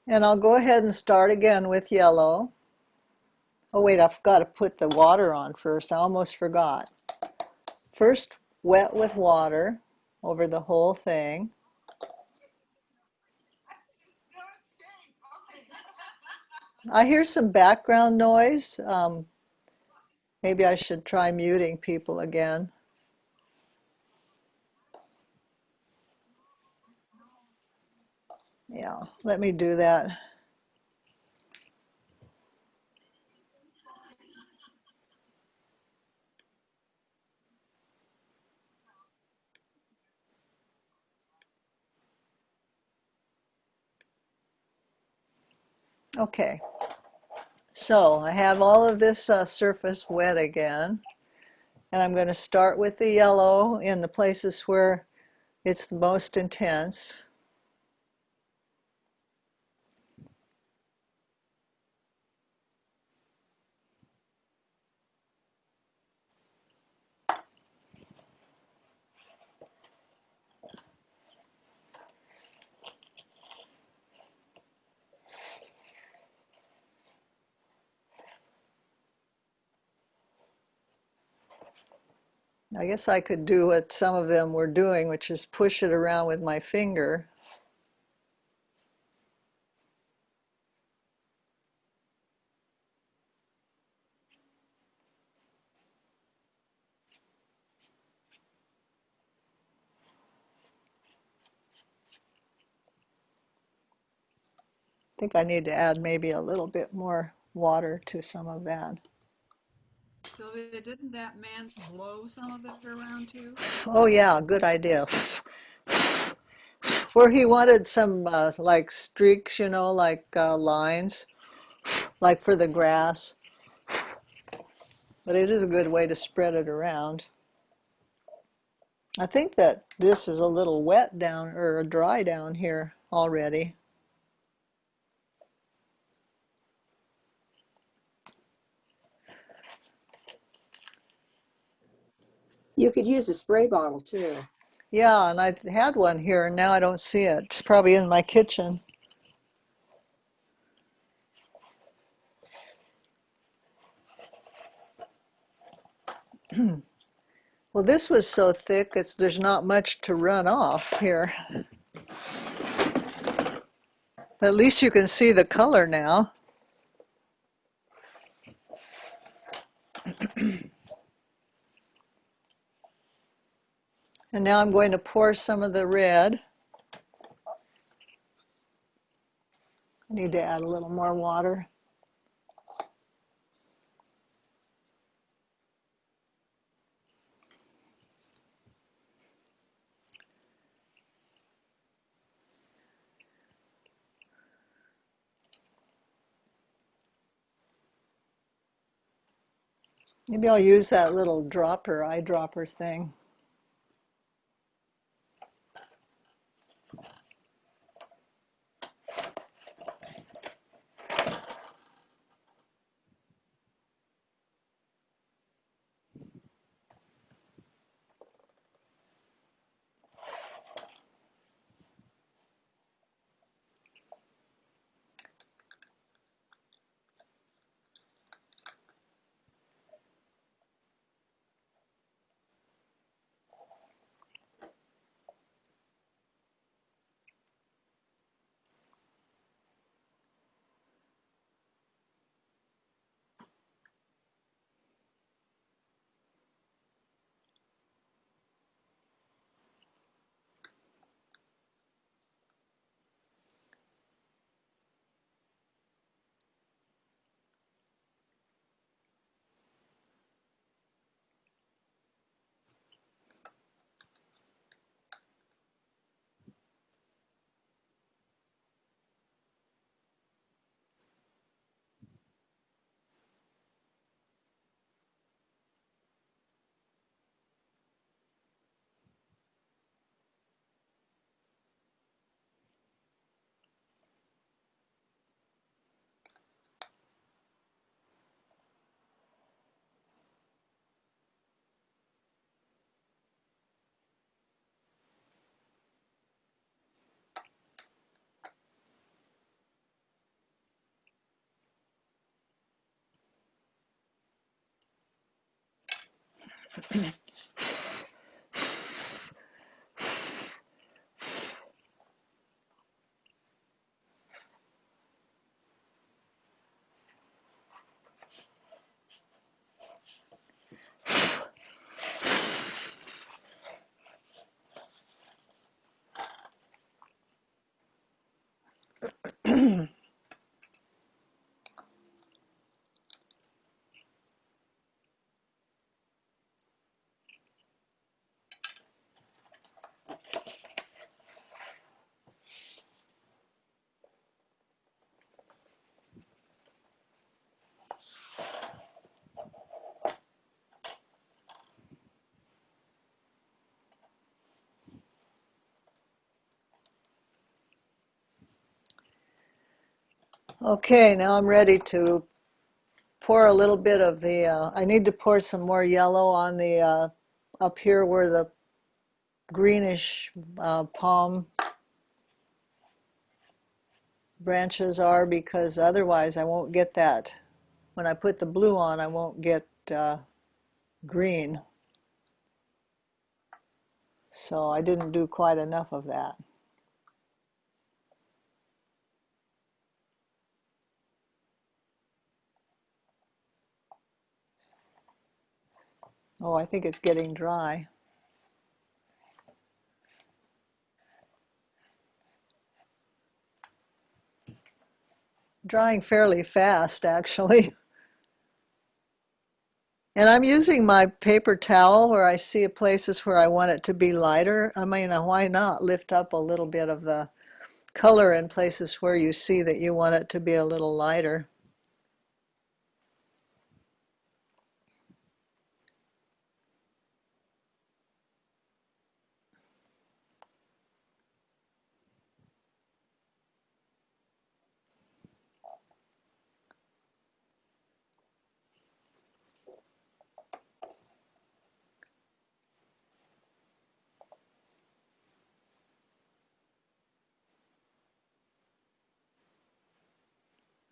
And I'll go ahead and start again with yellow. Oh wait, I forgot to put the water on first. I almost forgot. First, wet with water over the whole thing. I hear some background noise. Maybe I should try muting people again. Yeah, let me do that. Okay, so I have all of this surface wet again, and I'm going to start with the yellow in the places where it's the most intense. I guess I could do what some of them were doing, which is push it around with my finger. I think I need to add maybe a little bit more water to some of that.
Sylvia, didn't that man blow some of it around too?
Oh yeah, good idea. Where he wanted some like streaks, you know, like lines, like for the grass. But it is a good way to spread it around. I think that this is a little wet down or dry down here already.
You could use a spray bottle too.
Yeah, and I had one here and now I don't see it. It's probably in my kitchen. Well, this was so thick, there's not much to run off here. But at least you can see the color now. And now I'm going to pour some of the red. I need to add a little more water. Maybe I'll use that little dropper, eyedropper thing. Okay, now I'm ready to pour a little bit of the, I need to pour some more yellow on the, up here where the greenish palm branches are, because otherwise I won't get that. When I put the blue on, I won't get green. So I didn't do quite enough of that. Oh, I think it's getting dry. Drying fairly fast, actually. And I'm using my paper towel where I see places where I want it to be lighter. I mean, why not lift up a little bit of the color in places where you see that you want it to be a little lighter.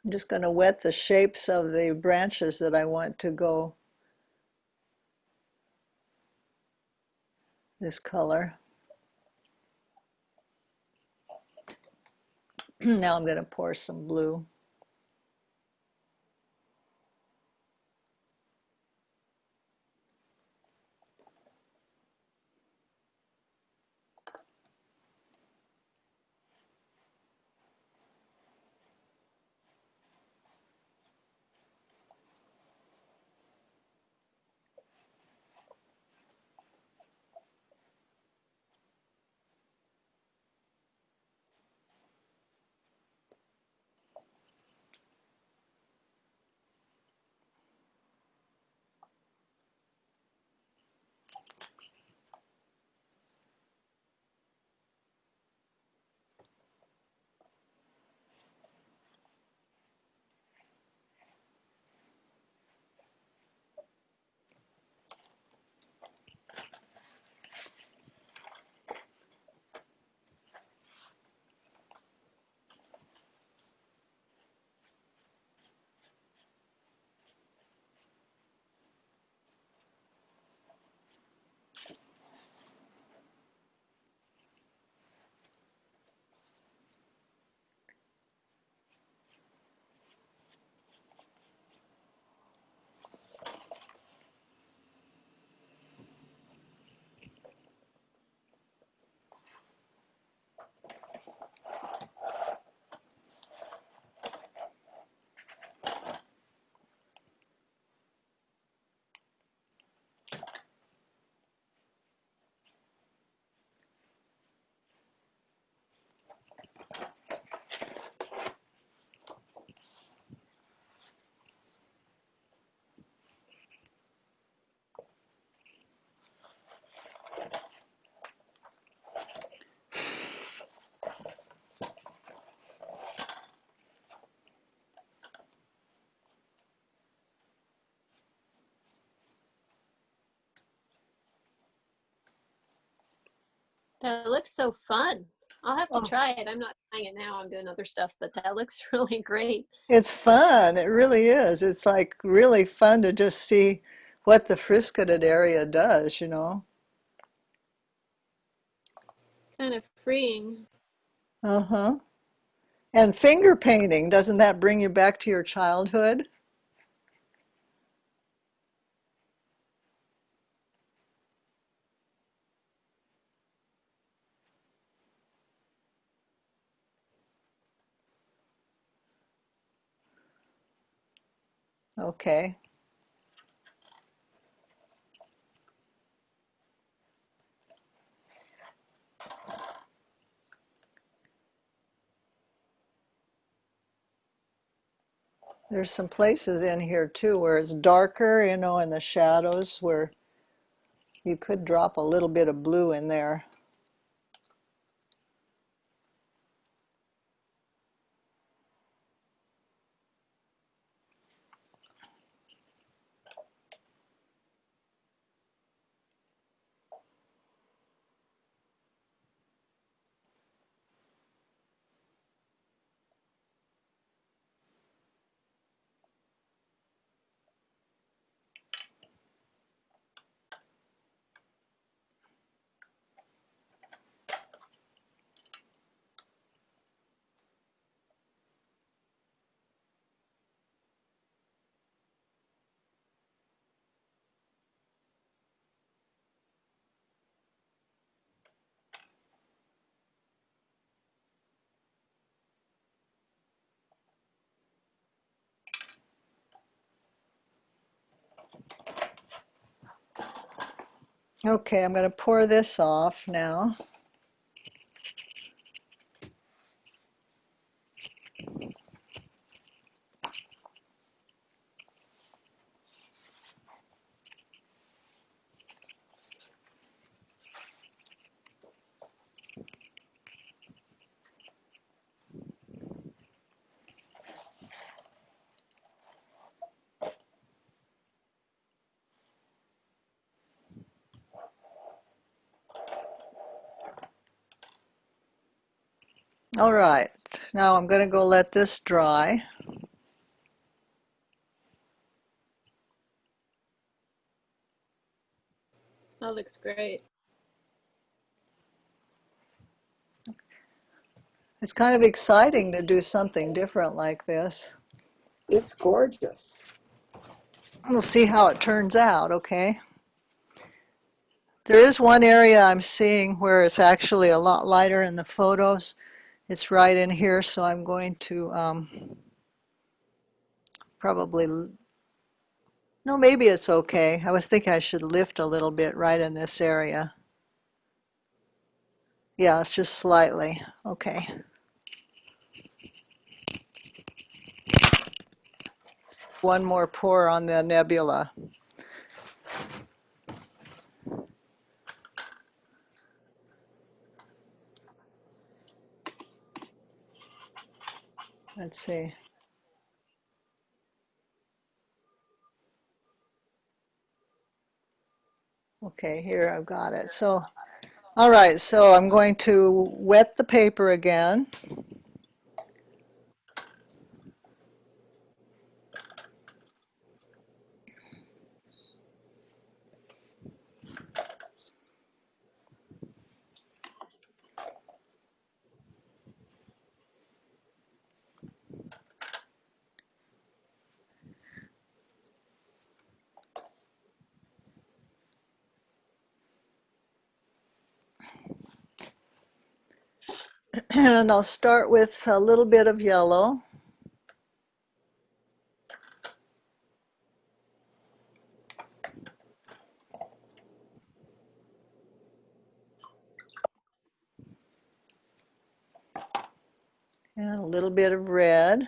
I'm just going to wet the shapes of the branches that I want to go this color. Now I'm going to pour some blue.
That looks so fun. I'll have to
Oh,
try it. I'm not trying it now. I'm doing other stuff, but that looks really great.
it's fun. It really is. It's like really fun to just see what the frisketed area does, you know.
Kind of freeing.
Uh-huh. And finger painting, doesn't that bring you back to your childhood? Okay. There's some places in here too where it's darker, you know, in the shadows where you could drop a little bit of blue in there. Okay, I'm going to pour this off now. All right, now I'm going to go let this dry.
That looks great.
It's kind of exciting to do something different like this.
It's gorgeous.
We'll see how it turns out, okay? There is one area I'm seeing where it's actually a lot lighter in the photos. It's right in here, so I'm going to probably, no, maybe it's okay. I was thinking I should lift a little bit right in this area. Yeah, it's just slightly. Okay. One more pour on the nebula. Let's see. Okay, here I've got it. So, all right, so I'm going to wet the paper again. And I'll start with a little bit of yellow. And a little bit of red.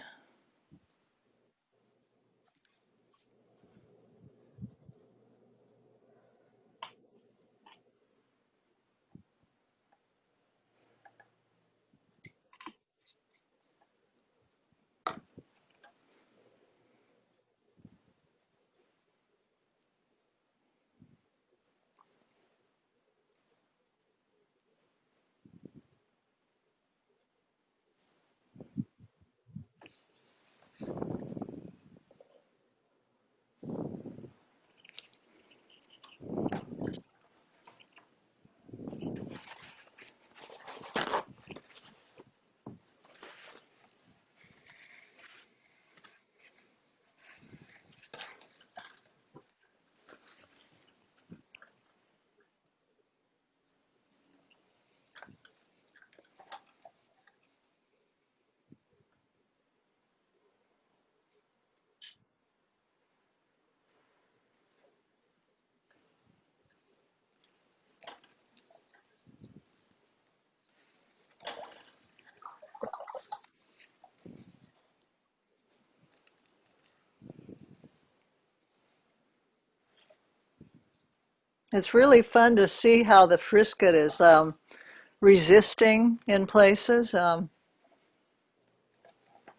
It's really fun to see how the Frisket is resisting in places,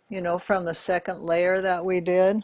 you know, from the second layer that we did.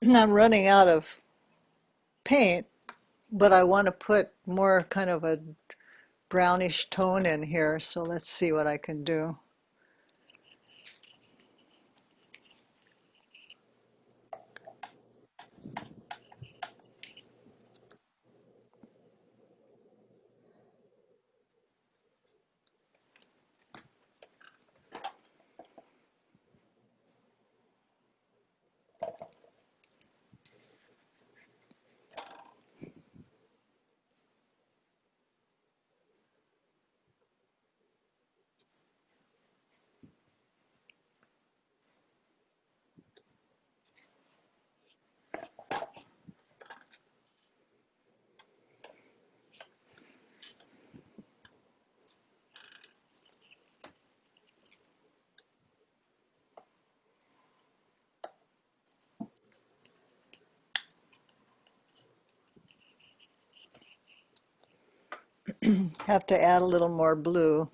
I'm running out of paint, but I want to put more kind of a brownish tone in here, so let's see what I can do. Have to add a little more blue.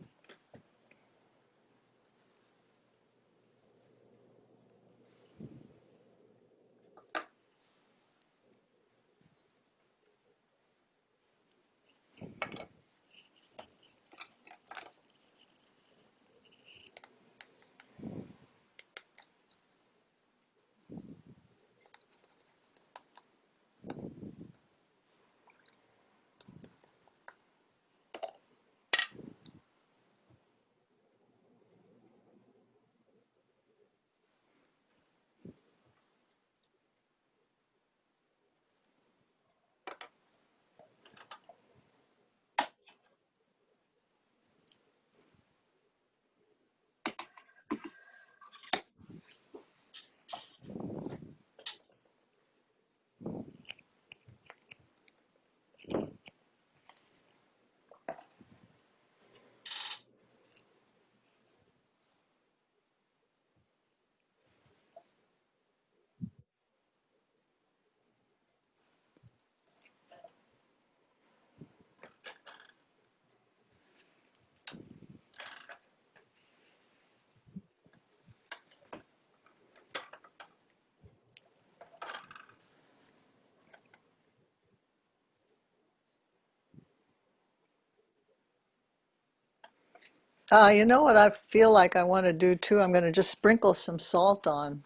You know what I feel like I want to do too? I'm going to just sprinkle some salt on.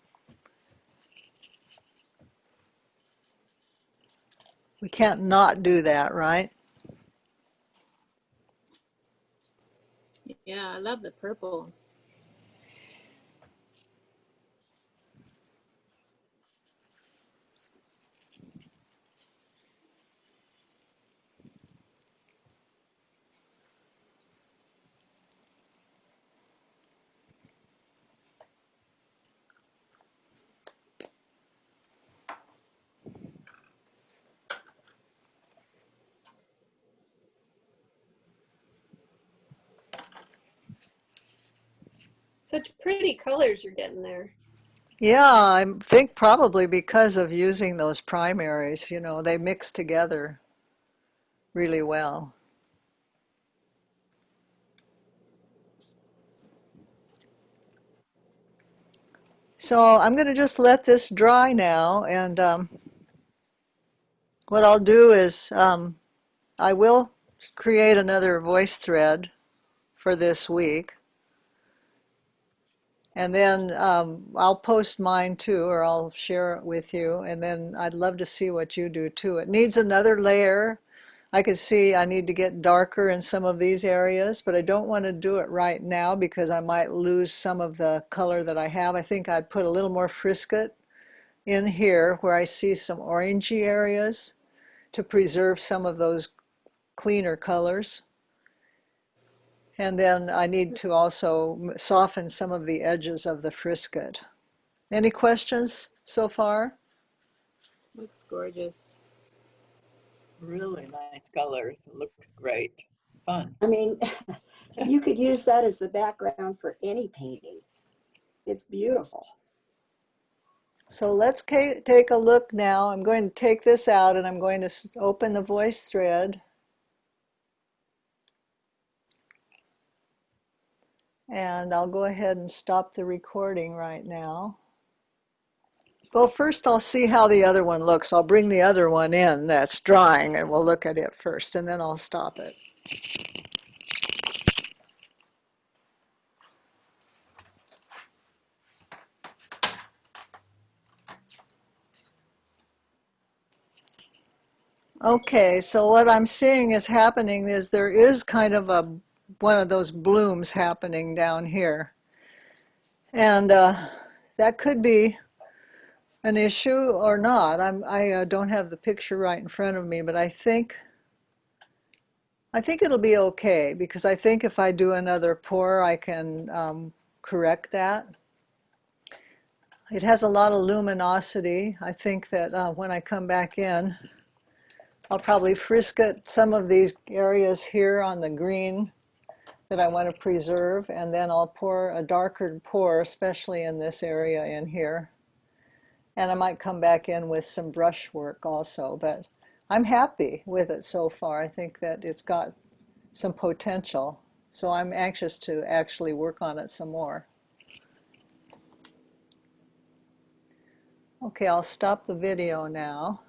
We can't not do that, right?
Yeah, I love the purple.
Such pretty colors you're getting there.
Yeah, I think probably because of using those primaries, you know, they mix together really well. So I'm going to just let this dry now, and what I'll do is I will create another voice thread for this week, And then I'll post mine too, or I'll share it with you. And then I'd love to see what you do too. It needs another layer. I can see I need to get darker in some of these areas, but I don't want to do it right now because I might lose some of the color that I have. I think I'd put a little more Frisket in here where I see some orangey areas to preserve some of those cleaner colors. And then I need to also soften some of the edges of the Frisket. Any questions so far?
Looks gorgeous.
Really nice colors. It looks great. Fun.
I mean, you could use that as the background for any painting. It's beautiful.
So let's take a look now. I'm going to take this out and I'm going to open the VoiceThread. And I'll go ahead and stop the recording right now. Well, first I'll see how the other one looks. I'll bring the other one in that's drying and we'll look at it first and then I'll stop it. Okay, so what I'm seeing is happening is there is kind of one of those blooms happening down here. And that could be an issue or not. I don't have the picture right in front of me, but I think it'll be okay because I think if I do another pour, I can correct that. It has a lot of luminosity. I think that when I come back in, I'll probably Frisket some of these areas here on the green that I want to preserve, and then I'll pour a darker pour, especially in this area in here. And I might come back in with some brush work also, but I'm happy with it so far. I think that it's got some potential, so I'm anxious to actually work on it some more. Okay, I'll stop the video now.